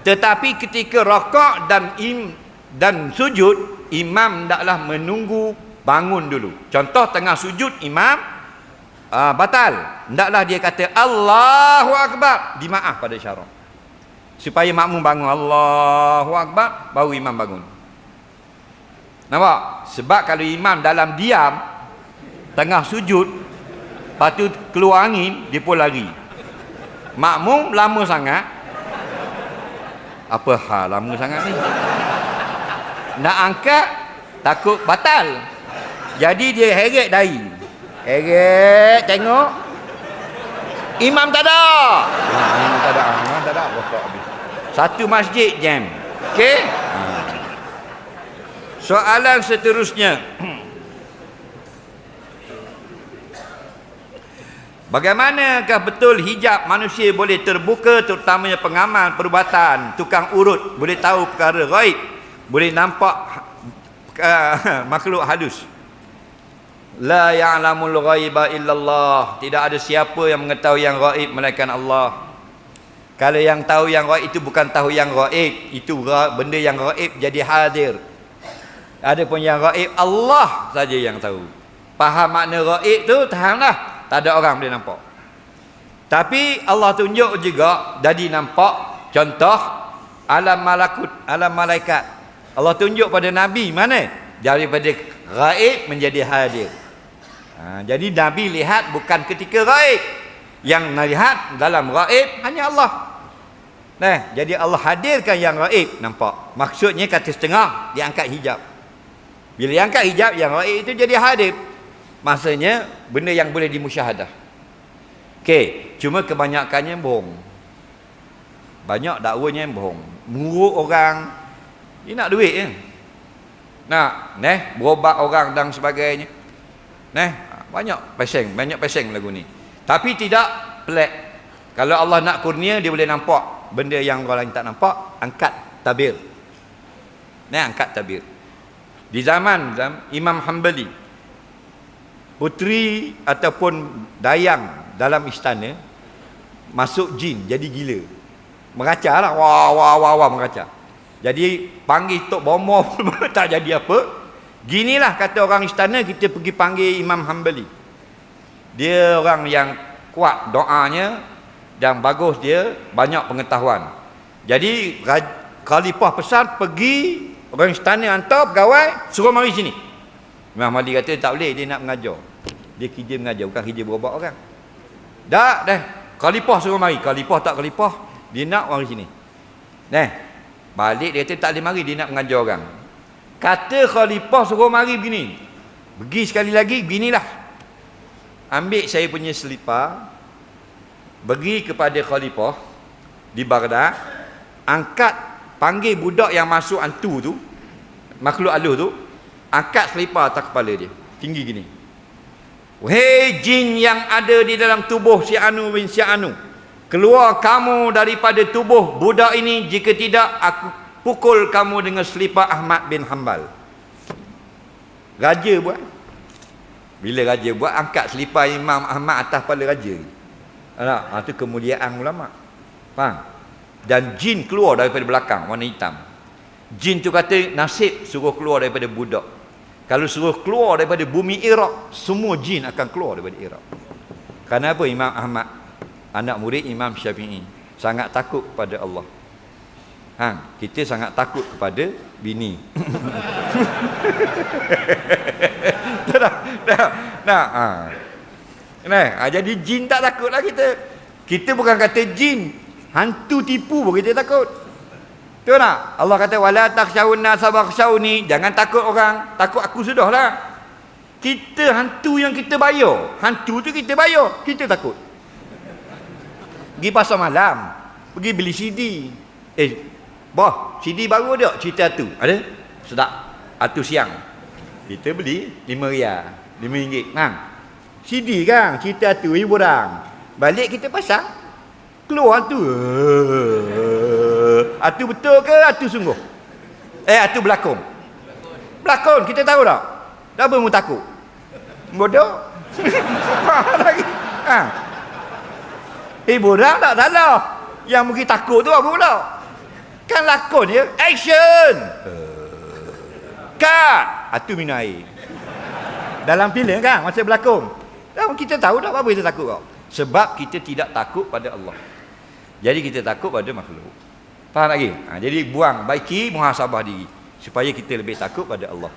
S1: Tetapi ketika rakaat dan sujud, imam hendaklah menunggu bangun dulu. Contoh tengah sujud imam batal. Hendaklah dia kata Allahu akbar, dimaaf pada syarak. Supaya makmum bangun, Allahu akbar, baru imam bangun. Nampak? Sebab kalau imam dalam diam tengah sujud, lepas tu keluar angin, dia pun lari. Makmum lama sangat. Apa hal lama sangat ni? Nak angkat takut batal. Jadi dia heret dari. Heret tengok. Imam tak ada. Imam tak ada. Imam tak ada. Satu masjid jam. Okey? Soalan seterusnya. Bagaimanakah betul hijab manusia boleh terbuka, terutamanya pengamal perubatan, tukang urut, boleh tahu perkara gaib, boleh nampak makhluk halus. La ya'lamul ghaiba illallah. Tidak ada siapa yang mengetahui yang gaib melainkan Allah. Kalau yang tahu yang gaib itu bukan tahu yang gaib, itu benda yang gaib jadi hadir. Adapun yang gaib Allah saja yang tahu. Faham makna gaib tu, tahanlah. Tak ada orang boleh nampak. Tapi Allah tunjuk juga jadi nampak. Contoh alam malakut, alam malaikat. Allah tunjuk pada Nabi mana? Daripada gaib menjadi hadir. Jadi Nabi lihat bukan ketika gaib. Yang melihat dalam gaib hanya Allah. Jadi Allah hadirkan yang gaib nampak. Maksudnya kata setengah diangkat hijab. Bila diangkat hijab, yang gaib itu jadi hadir. Maksudnya benda yang boleh dimusyahadah. Okey, cuma kebanyakannya bohong. Banyak dakwanya yang bohong. Mengurut orang, dia nak duit je. Nak, berobat orang dan sebagainya. Banyak peseng lagu ni. Tapi tidak pelik. Kalau Allah nak kurnia, dia boleh nampak benda yang orang lain tak nampak, angkat tabir. Angkat tabir. Di zaman Imam Hanbali, puteri ataupun dayang dalam istana masuk jin jadi gila. Mengacau lah, wah mengacau. Jadi panggil Tok Bomo pun tak jadi apa. Ginilah kata orang istana, kita pergi panggil Imam Hanbali. Dia orang yang kuat doanya dan bagus, dia banyak pengetahuan. Jadi khalifah pesan pergi, orang istana hantar pegawai suruh mari sini. Imam Hanbali kata tak boleh, dia nak mengajar. Dia kerja mengajar, bukan kerja berobat orang. Dah. Khalifah suruh mari. Khalifah tak khalifah, dia nak mari sini. Balik dia kata tak boleh mari, dia nak mengajar orang. Kata khalifah suruh mari begini. Pergi sekali lagi, beginilah. Ambil saya punya selipar, pergi kepada khalifah di Baghdad, angkat, panggil budak yang masuk hantu tu, makhluk halus tu, angkat selipar atas kepala dia, tinggi gini. Wahai jin yang ada di dalam tubuh si Anu bin si Anu, keluar kamu daripada tubuh budak ini, jika tidak aku pukul kamu dengan selipar Ahmad bin Hanbal. Raja buat. Bila raja buat, angkat selipar Imam Ahmad atas kepala raja. Itu kemuliaan ulama. Faham? Dan jin keluar daripada belakang, warna hitam. Jin tu kata nasib suruh keluar daripada budak. Kalau suruh keluar daripada bumi Iraq, semua jin akan keluar daripada Iraq. Kenapa? Imam Ahmad, anak murid Imam Syafi'i. sangat takut kepada Allah. Kita sangat takut kepada bini. Jadi jin tak takutlah kita. Kita bukan kata jin, hantu tipu pun kita takut. Betul tak? Allah kata wala takhshawna sabakhshawni, jangan takut orang, takut aku sudahlah. Kita hantu yang kita bayar, hantu tu kita bayar, kita takut. Pergi pasar malam, pergi beli CD. Boh, CD baru ada, cerita tu. Ada? Sedap. Atu siang. Kita beli RM5. RM5. CD kan, cerita tu hiburan. Balik kita pasang, keluar tu. Atu betul ke atu sungguh? Atu berlakon. Berlakon, kita tahu tak? Dah apa mu takut? Bodoh. Lagi. Hiburan tak salah. Yang mungkin takut tu apa pula? Kan lakon je. Action. Cut. Atu minum air. Dalam filem kan masa berlakon. Kita tahu tak apa kita takut kau. Sebab kita tidak takut pada Allah. Jadi kita takut pada makhluk. Faham lagi? Jadi buang, baiki muhasabah diri supaya kita lebih takut pada Allah.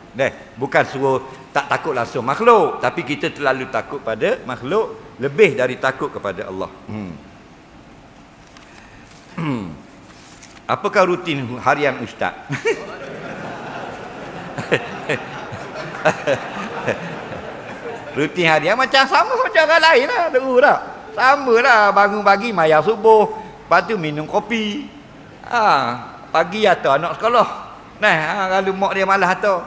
S1: Bukan suruh tak takut langsung makhluk, tapi kita terlalu takut pada makhluk lebih dari takut kepada Allah. Apakah rutin harian ustaz? Rutin harian macam sama macam orang lain lah, tahu tak? Sama lah, bangun pagi mayar subuh, lepas tu minum kopi. Pagi atau anak sekolah. Kalau mak dia malas atau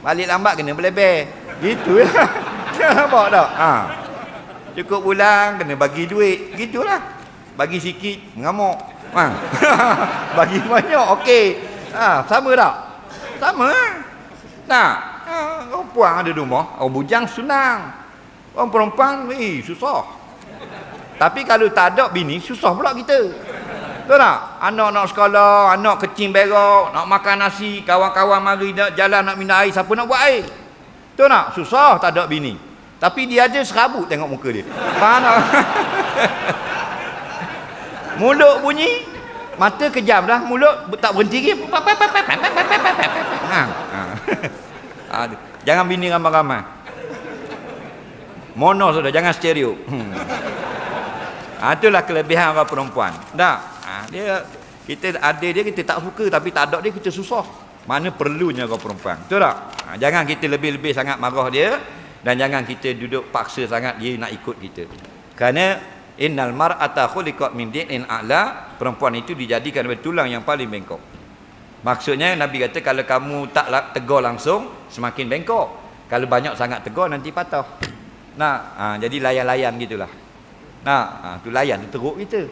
S1: balik lambat kena belebel. Gitu lah. Nampak tak? Cukup pulang kena bagi duit. Gitulah. Bagi sikit mengamuk. Bagi banyak okey. Sama tak? Sama. Orang puang ada rumah, orang bujang senang. Orang perempuan susah. Tapi kalau tak ada bini susah pula kita. Betul tak? Anak nak sekolah, anak kecil berak, nak makan nasi, kawan-kawan mari nak jalan nak minum air, siapa nak buat air? Betul tak? Susah tak ada bini. Tapi dia ada serabut tengok muka dia. Faham tak? Mulut bunyi, mata kejam dah, mulut tak berhenti lagi. Jangan bini ramai-ramai. Mono sudah, jangan stereo. Itulah kelebihan orang perempuan. Kita ada dia kita tak suka, tapi tak ada dia kita susah. Mana perlunya orang perempuan. Betul tak? Jangan kita lebih-lebih sangat marah dia, dan jangan kita duduk paksa sangat dia nak ikut kita. Kerana innal mar'ata khuliqat min dinin a'la, perempuan itu dijadikan dari tulang yang paling bengkok. Maksudnya Nabi kata kalau kamu tak tegur langsung semakin bengkok. Kalau banyak sangat tegur nanti patah. Jadi layan-layan gitulah. Tu layan tu teruk kita.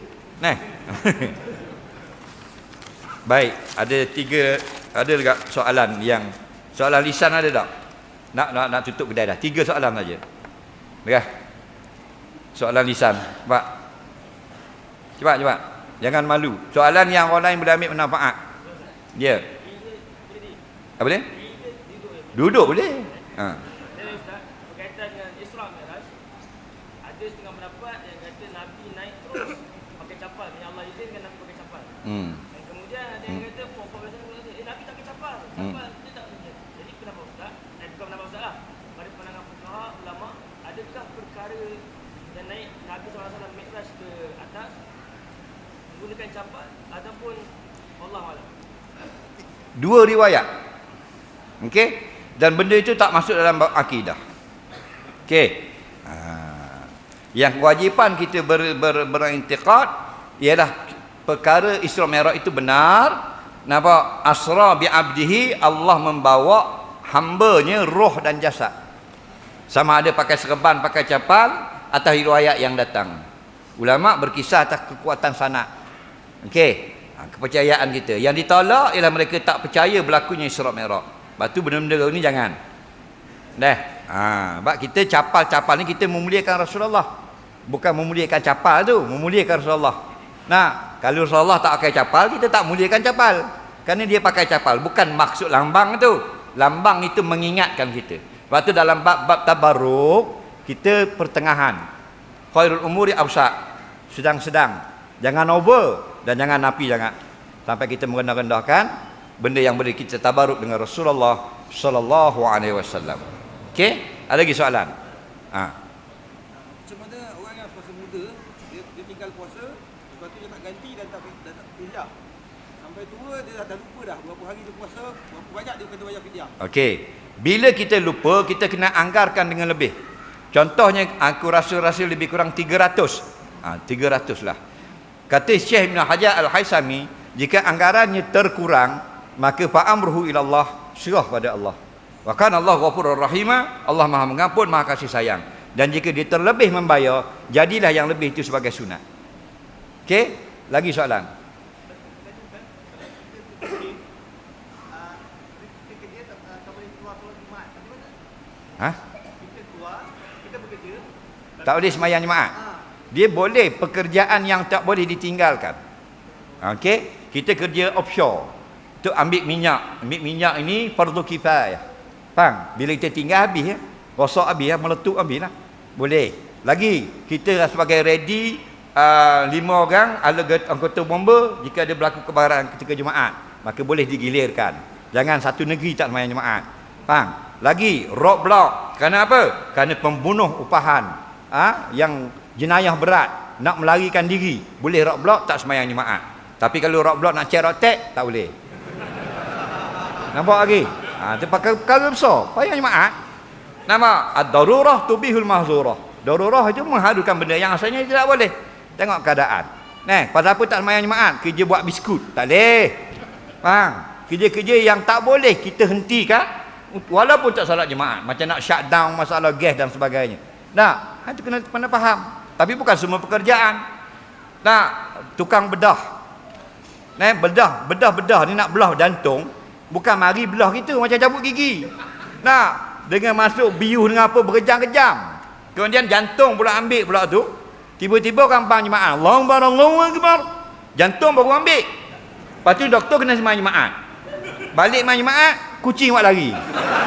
S1: Baik, ada dekat soalan soalan lisan ada tak? Nak tutup kedai dah. 3 soalan saja. Baiklah. Soalan lisan. Cepat. Jangan malu. Soalan yang orang lain boleh ambil manfaat. Ya. Apa dia? Duduk boleh.
S2: Berkaitan dengan Isra Mi'raj, ada setengah pendapat yang kata Nabi naik terus pakai kapal, yang Allah izinkan Nabi pakai kapal. Dan kemudian ada yang kata Nabi tak pakai kapal. Dia tak izin. Jadi kenapa Ustaz? Bukan kenapa Ustaz lah. Pada pandangan fuqaha ulama, adakah perkara yang naik Nabi SAW Mi'raj ke atas menggunakan kapal ataupun Allah Alam?
S1: 2 riwayat. Okey? Dan benda itu tak masuk dalam akidah. Okey. Yang kewajipan kita berintiqad ialah perkara Isra Mi'raj itu benar. Nampak? Asra bi 'abdihi, Allah membawa hambanya roh dan jasad. Sama ada pakai serban, pakai kapal atau riwayat yang datang. Ulama berkisah atas kekuatan sanad. Okey. Kepercayaan kita. Yang ditolak ialah mereka tak percaya berlakunya Isra Mi'raj. Lepas tu benda-benda ni jangan. Sebab kita capal-capal ni kita memuliakan Rasulullah. Bukan memuliakan capal tu, memuliakan Rasulullah. Kalau Rasulullah tak pakai capal, kita tak muliakan capal. Kerana dia pakai capal, bukan maksud lambang tu. Lambang itu mengingatkan kita. Lepas tu dalam bab tabarruk, kita pertengahan. Khairul umuri awsa'. sedang-sedang. Jangan over dan jangan napi sangat. Sampai kita merendah-rendahkan benda yang boleh kita tabaruk dengan Rasulullah sallallahu alaihi wasallam. Okey? Ada lagi soalan?
S3: Macam mana orang yang puasa muda, dia tinggal puasa, lepas tu dia tak ganti dan tak fidyah. Sampai tua dia dah lupa dah berapa hari dia puasa, berapa banyak dia kena bayar fidyah.
S1: Okey. Bila kita lupa, kita kena anggarkan dengan lebih. Contohnya aku rasa lebih kurang 300. 300 lah. Kata Syekh Ibn Hajar Al-Haisami, jika anggarannya terkurang, maka fa'amruhu ila Allah, serah pada Allah. Wa kana Allah ghafurur rahima, Allah Maha mengampun, Maha kasih sayang. Dan jika dia terlebih membayar, jadilah yang lebih itu sebagai sunat. Okey? Lagi soalan? Tak boleh sembahyang jemaah. Dia boleh pekerjaan yang tak boleh ditinggalkan. Okey, kita kerja offshore. Tu ambil minyak. Ambil minyak ini fardu kifayah. Faham? Bila kita tinggal habis ya. Rosak habis ya, meletup habis lah. Boleh. Lagi, kita sebagai ready 5 orang anggota bomba, jika ada berlaku kebakaran ketika Jumaat, maka boleh digilirkan. Jangan satu negeri tak sembahyang Jumaat. Faham? Lagi, roadblock. Kerana apa? Kerana pembunuh upahan. Yang jenayah berat, nak melarikan diri, boleh roadblock, tak sembahyang Jumaat. Tapi kalau roadblock nak cerok tek, tak boleh. Nampak lagi? Itu perkara besar. Sembahyang Jumaat. Nampak? Ad-darurah tubihul mahzurah. Darurah itu mengharukan benda yang asalnya tidak boleh. Tengok keadaan. Pasal apa tak sembahyang Jumaat? Kerja buat biskut, tak boleh. Faham? Kerja-kerja yang tak boleh kita hentikan, walaupun tak solat Jumaat. Macam nak shutdown masalah gas dan sebagainya. Itu kena faham. Tapi bukan semua pekerjaan. Tukang bedah. Bedah ni nak belah jantung, bukan mari belah kita macam cabut gigi. Dengan masuk biuh dengan apa berkejam-kejam. Kemudian jantung pula ambil pula tu. Tiba-tiba orang bang jemaah, Allahu akbar. Jantung baru ambil. Lepas tu doktor kena sembahyang jemaah. Balik sembahyang jemaah, kucing buat lari.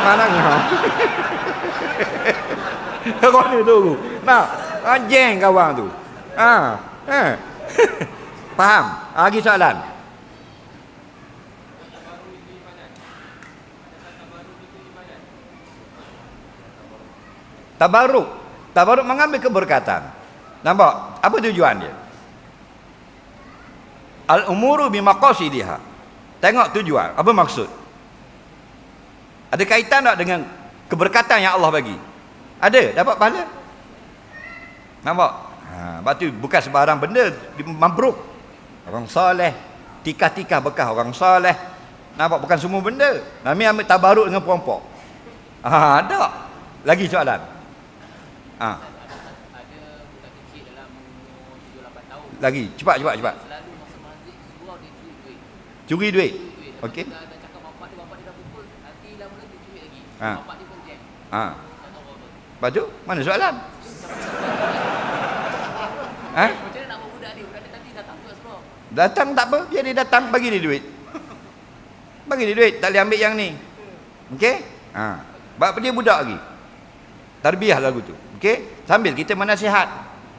S1: Mananya. Kau ni tu. Anjing kawan tu. Faham? Lagi soalan? Tabaruk mengambil keberkatan. Nampak? Apa tujuan dia? Al-umuru bimaqasidiha. Tengok tujuan. Apa maksud? Ada kaitan tak dengan keberkatan yang Allah bagi? Ada, dapat pahala. Nampak? Sebab tu bukan sebarang benda mabruk. Orang soleh, tikah-tikah bekas orang soleh. Nampak? Bukan semua benda. Nabi ambil tabaruk dengan perompak. Ada. Lagi soalan?
S4: Ada budak kecil dalam umur 7-8 tahun.
S1: Lagi, cepat.
S4: Selalu masa maghrib surau dia curi duit.
S1: Curi duit.
S4: Lepas
S1: Okey.
S4: dah cakap bapak dia dah pukul, nanti lama lagi dia curi lagi.
S1: Ha.
S4: Bapak dia pun jam.
S1: Ha.
S4: Tak tahu apa.
S1: Lepas tu, mana soalan?
S4: Macam mana nak buat budak dia? Budak dia tadi datang ke surau.
S1: Datang tak apa, biar dia datang, bagi dia duit. Bagi dia duit, tak boleh ambil yang ni. Okey? Sebab dia budak lagi. Tarbiyah lagu tu. Okey? Sambil kita menasihat.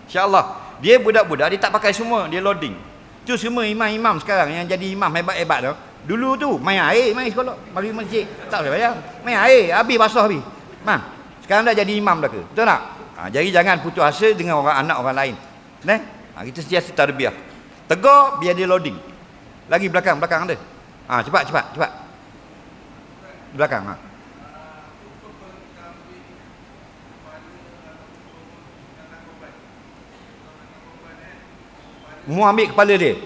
S1: InsyaAllah. Dia budak-budak, dia tak pakai semua, dia loading. Tu semua imam-imam sekarang yang jadi imam hebat-hebat tu. Dulu tu main air, main sekolah, mari masjid, tak boleh bayar. Main air, habis basah habis. Sekarang dah jadi imam dah ke? Betul tak? Jadi jangan putus asa dengan orang anak orang lain. Kita sentiasa tarbiyah. Tegur biar dia loading. Lagi belakang ada. Cepat. Belakang. Mu ambil kepala dia.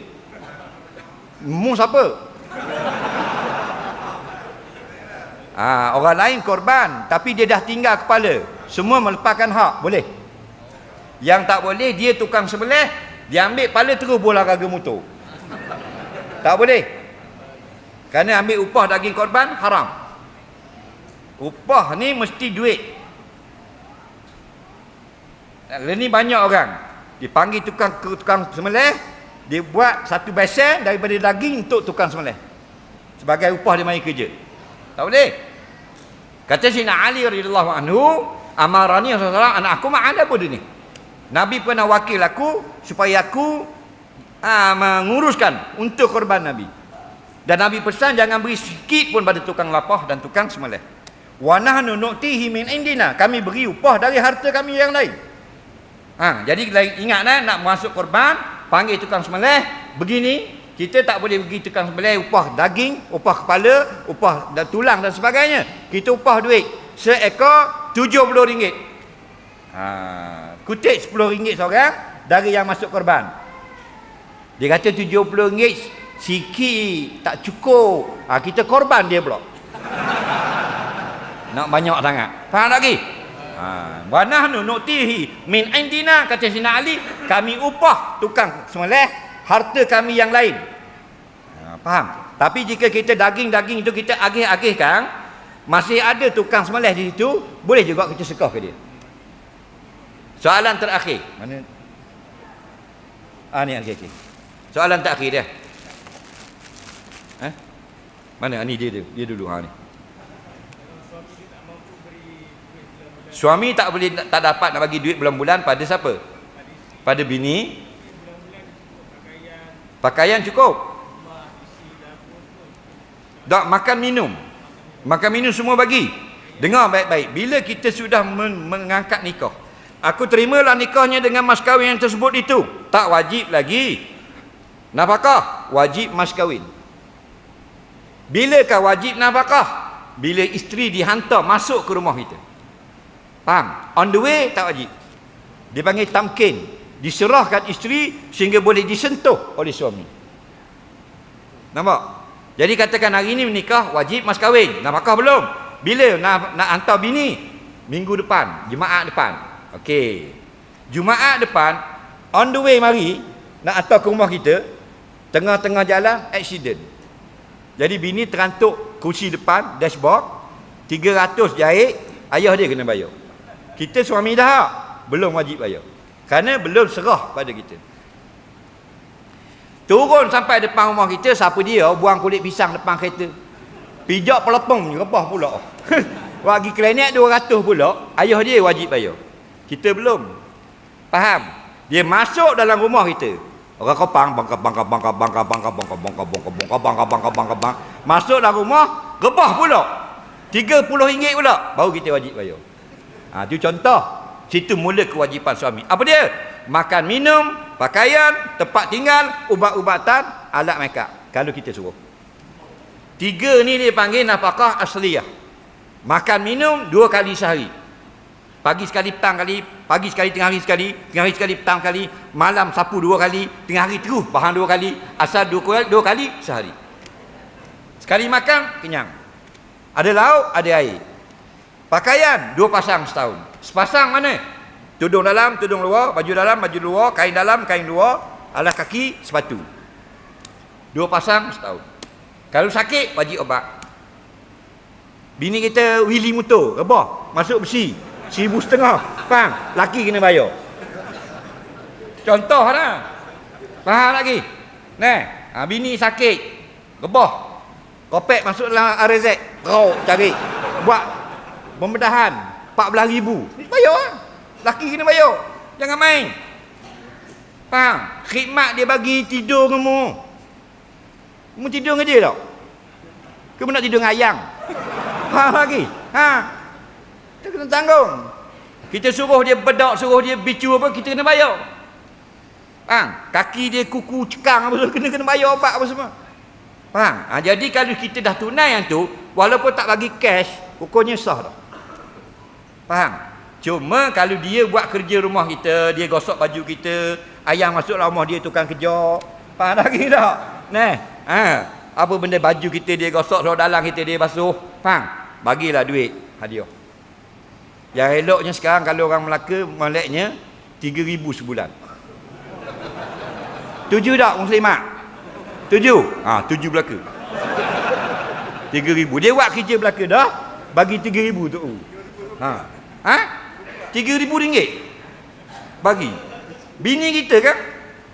S1: Mu siapa? Orang lain korban, tapi dia dah tinggal kepala. Semua melepaskan hak, boleh. Yang tak boleh, dia tukang sembelih, dia ambil kepala terus bola olahraga motor. Tak boleh. Kerana ambil upah daging korban haram. Upah ni mesti duit. Ini banyak orang dipanggil tukang sembelih, dia buat satu besen daripada daging untuk tukang sembelih sebagai upah dia mari kerja. Tak boleh. Kata Sayyidina Ali radhiyallahu anhu, amarani Rasulullah anak aku ma'ala apa dia ni? Nabi pernah wakil aku supaya aku menguruskan untuk korban Nabi. Dan Nabi pesan jangan beri sikit pun pada tukang lapah dan tukang sembelih. Wa nahnu nu'tihi min indina, kami beri upah dari harta kami yang lain. Jadi ingat nak masuk korban, panggil tukang sembelih, begini, kita tak boleh pergi tukang sembelih upah daging, upah kepala, upah tulang dan sebagainya. Kita upah duit seekor RM70. Kutip RM10 seorang dari yang masuk korban. Dia kata RM70 sikit, tak cukup. Kita korban dia pula. Nak banyak sangat. Faham tak lagi? Wa nahnu nu'tihi min indina, kata Sayyidina Ali, kami upah tukang sembelih harta kami yang lain. Faham? Tapi jika kita daging-daging itu kita agih-agihkan, masih ada tukang sembelih di situ, boleh juga kita sekah ke dia. Soalan terakhir. Mana? Ni okey. Soalan terakhir dia. Mana? Ni dia dulu. Ni. Suami tak dapat nak bagi duit bulan-bulan pada siapa? Pada bini. Pakaian cukup. Tak, makan minum semua bagi. Dengar baik-baik. Bila kita sudah mengangkat nikah, aku terimalah nikahnya dengan mas kahwin yang tersebut itu, tak wajib lagi nafkah, wajib mas kahwin. Bilakah wajib nafkah? Bila isteri dihantar masuk ke rumah kita. Faham? On the way tak wajib. Dia panggil tamkin, diserahkan isteri sehingga boleh disentuh oleh suami. Nampak? Jadi katakan hari ni menikah, wajib mas kahwin, nafkah belum. Bila nak hantar bini? Minggu depan, Jumaat depan. Okey. Jumaat depan, on the way mari nak hantar ke rumah kita, tengah-tengah jalan accident. Jadi bini terantuk kursi depan dashboard, 300 jahit, ayah dia kena bayar. Kita suami dah belum wajib bayar, kerana belum serah pada kita. Turun sampai depan rumah kita, siapa dia buang kulit pisang depan kereta, pijak pelepong rebah pula. Bagi klinik 200 pula, ayah dia wajib bayar, kita belum. Faham? Dia masuk dalam rumah kita, orang kopang bangka masuk dalam rumah, rebah pula RM30 pula, baru kita wajib bayar. Itu contoh. Situ mula kewajipan suami. Apa dia? Makan minum, pakaian, tempat tinggal, ubat-ubatan, alat makeup, kalau kita suruh. 3 ni dia panggil nafkah asliyah. Makan minum 2 kali sehari, pagi sekali, petang kali, pagi sekali, tengah hari sekali, petang kali, malam sapu 2 kali, tengah hari terus bahan 2 kali, asal 2 kali sehari. Sekali makan, kenyang. Ada lauk, ada air. Pakaian 2 pasang setahun. Sepasang mana? Tudung dalam, tudung luar, baju dalam, baju luar, kain dalam, kain luar, alas kaki, sepatu. 2 pasang setahun. Kalau sakit, wajib obat. Bini kita wheelie motor, rebah, masuk besi, RM1,500. Faham? Laki kena bayar. Contoh lah. Faham lagi? Bini sakit, rebah, kopek masuk dalam RZ, cari, buat pembedahan RM14,000. Bayar lah. Laki kena bayar. Jangan main. Faham? Khidmat dia bagi tidur kamu. Kamu tidur dengan dia tak? Kamu nak tidur dengan ayam? Faham lagi? Kita kena tanggung. Kita suruh dia bedak, suruh dia bicu apa, kita kena bayar. Kaki dia kuku cekang apa, kena bayar obat apa semua. Faham? Jadi kalau kita dah tunai yang tu, walaupun tak bagi cash, hukumnya sah tak? Faham? Cuma kalau dia buat kerja rumah kita, dia gosok baju kita, ayam masuk rumah dia tukang kerja. Faham lagi tak? Apa benda baju kita dia gosok, suruh dalam kita dia basuh. Faham? Bagilah duit hadiah. Yang eloknya sekarang kalau orang Melaka, meleknya 3,000 sebulan. Tuju tak Muslimat? Tuju? 7 belaka. 3,000. Dia buat kerja belaka dah, bagi 3,000 tu. RM3,000 bagi. Bini kita kan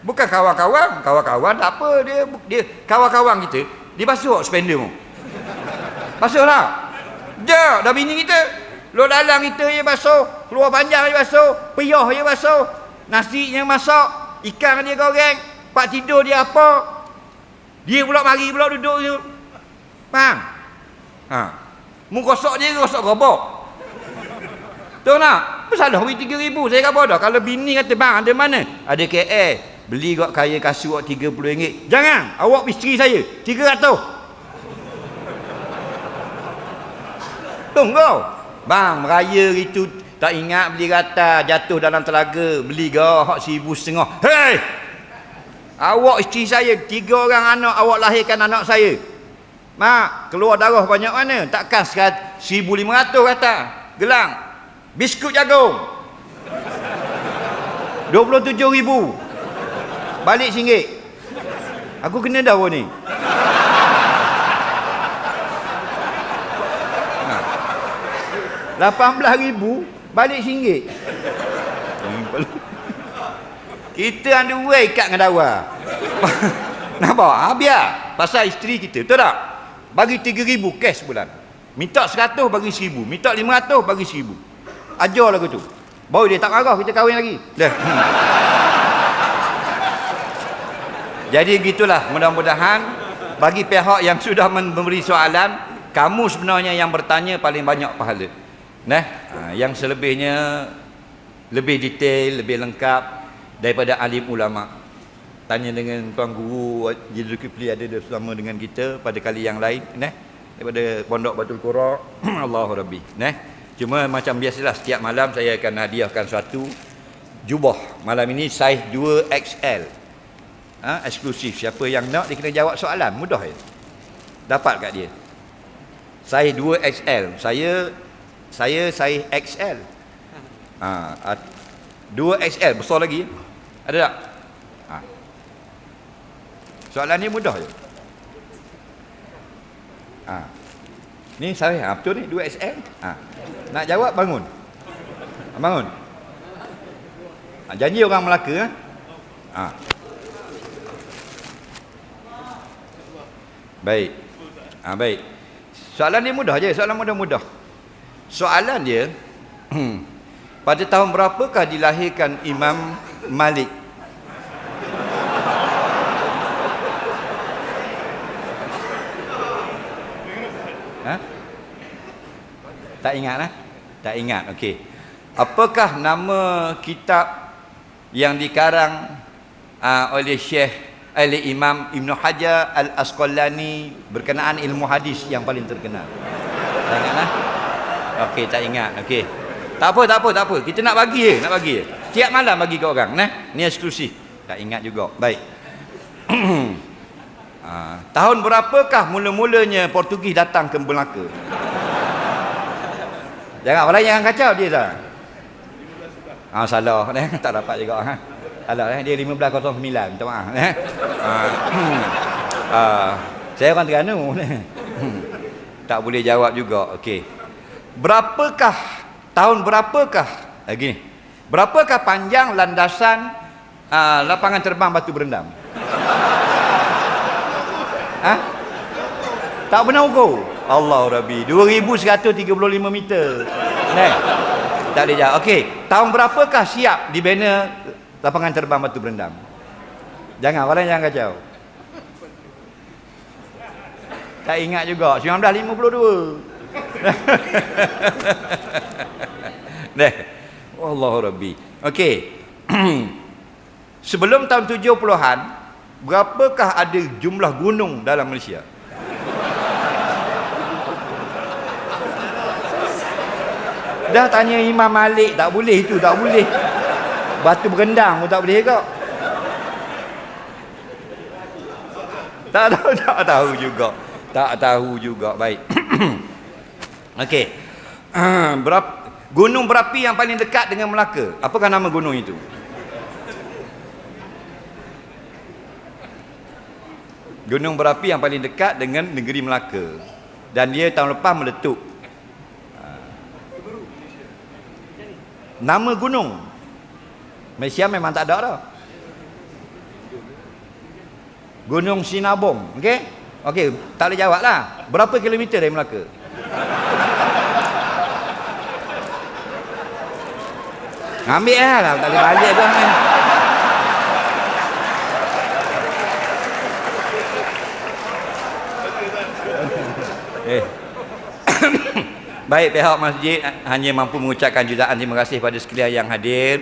S1: bukan kawan-kawan tak apa, dia kawan-kawan kita, dia basuh spender mu. Basuh lah. Dah bini kita, luar dalam kita je basuh, keluar panjang je basuh, peyah je basuh. Nasinya masak, ikan dia goreng, pak tidur dia apa? Dia pula mari pula duduk je. Faham? Mu gosok dia gosok gerobak. Tahu tak? Apa salah bagi 3,000? Saya kata dah. Kalau bini kata, bang ada mana? Ada KL. Beli kot kaya kasut RM30. Jangan. Awak isteri saya. 300. Tunggu. Bang, meraya itu tak ingat beli rata. Jatuh dalam telaga. Beli kot RM1,500. Hei! Awak isteri saya. 3 orang anak. Awak lahirkan anak saya. Mak, keluar darah banyak mana? Takkan RM1,500 kata. Gelang. Biskut jagung. RM27,000. Balik RM1. Aku kena dah ni. RM18,000 balik RM1. Kita ada way ikat dengan dawa. Nampak? Biar. Pasal isteri kita. Betul tak? Bagi RM3,000 cash bulan. Minta RM100 bagi RM1,000. Minta RM500 bagi RM1,000. Ajar lagu tu. Baru dia tak marah kita kahwin lagi. Dah. Jadi gitulah, mudah-mudahan bagi pihak yang sudah memberi soalan, kamu sebenarnya yang bertanya paling banyak pahala. Yang selebihnya lebih detail, lebih lengkap daripada alim ulama. Tanya dengan tuan guru Zulkifli ada bersama dengan kita pada kali yang lain, daripada Pondok Batul Qura. Allahu Rabbi. Cuma macam biasalah, setiap malam saya akan hadiahkan suatu jubah. Malam ini saiz 2XL. Eksklusif. Siapa yang nak dia kena jawab soalan. Mudah je. Dapat kat dia. Saiz 2XL. Saya saiz XL. 2XL besar lagi. Ada tak? Soalan ni mudah je. Ni saya betul ni 2XL. Nak jawab bangun. Bangun. Janji orang Melaka. Baik. Baik. Soalan dia mudah je, soalan mudah-mudah. Soalan dia pada tahun berapakah dilahirkan Imam Malik? Tak ingat lah? Tak ingat, okey. Apakah nama kitab yang dikarang oleh Imam Ibn Hajar Al-Asqalani berkenaan ilmu hadis yang paling terkenal? Tak ingat lah? Okey, tak ingat, okey. Tak apa. Kita nak bagi je. Setiap malam bagi ke orang, Ni eksklusif. Tak ingat juga. Baik. Tahun berapakah mula-mulanya Portugis datang ke Melaka? Jangan kacau dia dah. Salah tak dapat juga Salah dia 1509. Minta maaf saya orang Terengganu. Tak boleh jawab juga. Okey. Tahun berapakah gini. Berapakah panjang landasan lapangan terbang Batu Berendam? Tak pernah ukur. Allah Rabbi, 2135 meter. Tak boleh jawab. Okey, tahun berapakah siap dibina lapangan terbang Batu Berendam? Jangan kacau. Tak ingat juga. 1952. Allah Rabbi. Okey. Sebelum tahun 70-an, berapakah ada jumlah gunung dalam Malaysia? Dah tanya Imam Malik, tak boleh itu, tak boleh. Batu Berendam pun tak boleh ke? Tak tahu juga. Baik. Okey. Gunung berapi yang paling dekat dengan Melaka? Apakah nama gunung itu? Gunung berapi yang paling dekat dengan negeri Melaka. Dan dia tahun lepas meletup. Nama gunung Malaysia memang tak ada dah. Gunung Sinabung. Okey, tak boleh jawab lah. Berapa kilometer dari Melaka? Ambil lah, tak boleh balik dah ni. Baik, pihak masjid hanya mampu mengucapkan jutaan terima kasih pada sekalian yang hadir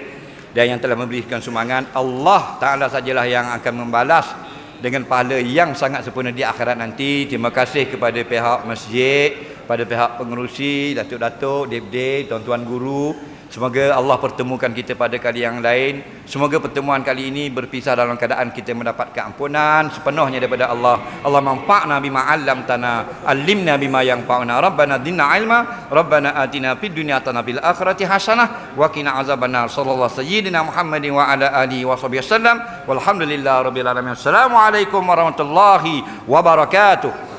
S1: dan yang telah memberikan sumbangan. Allah Ta'ala sajalah yang akan membalas dengan pahala yang sangat sempurna di akhirat nanti. Terima kasih kepada pihak masjid, pada pihak pengerusi, datuk-datuk, dep-dep, tuan-tuan guru. Semoga Allah pertemukan kita pada kali yang lain. Semoga pertemuan kali ini berpisah dalam keadaan kita mendapat keampunan sepenuhnya daripada Allah. Allah manfa'na bima 'allamtana, 'allimna bima yanfa'una. Rabbana zidna 'ilma, Rabbana atina fid dunya hasanah fil akhirati hasanah wa qina azabannar. Sallallahu sayyidina Muhammadin wa ala alihi wa sahbihi wasallam. Walhamdulillahirabbil alamin. Assalamualaikum warahmatullahi wabarakatuh.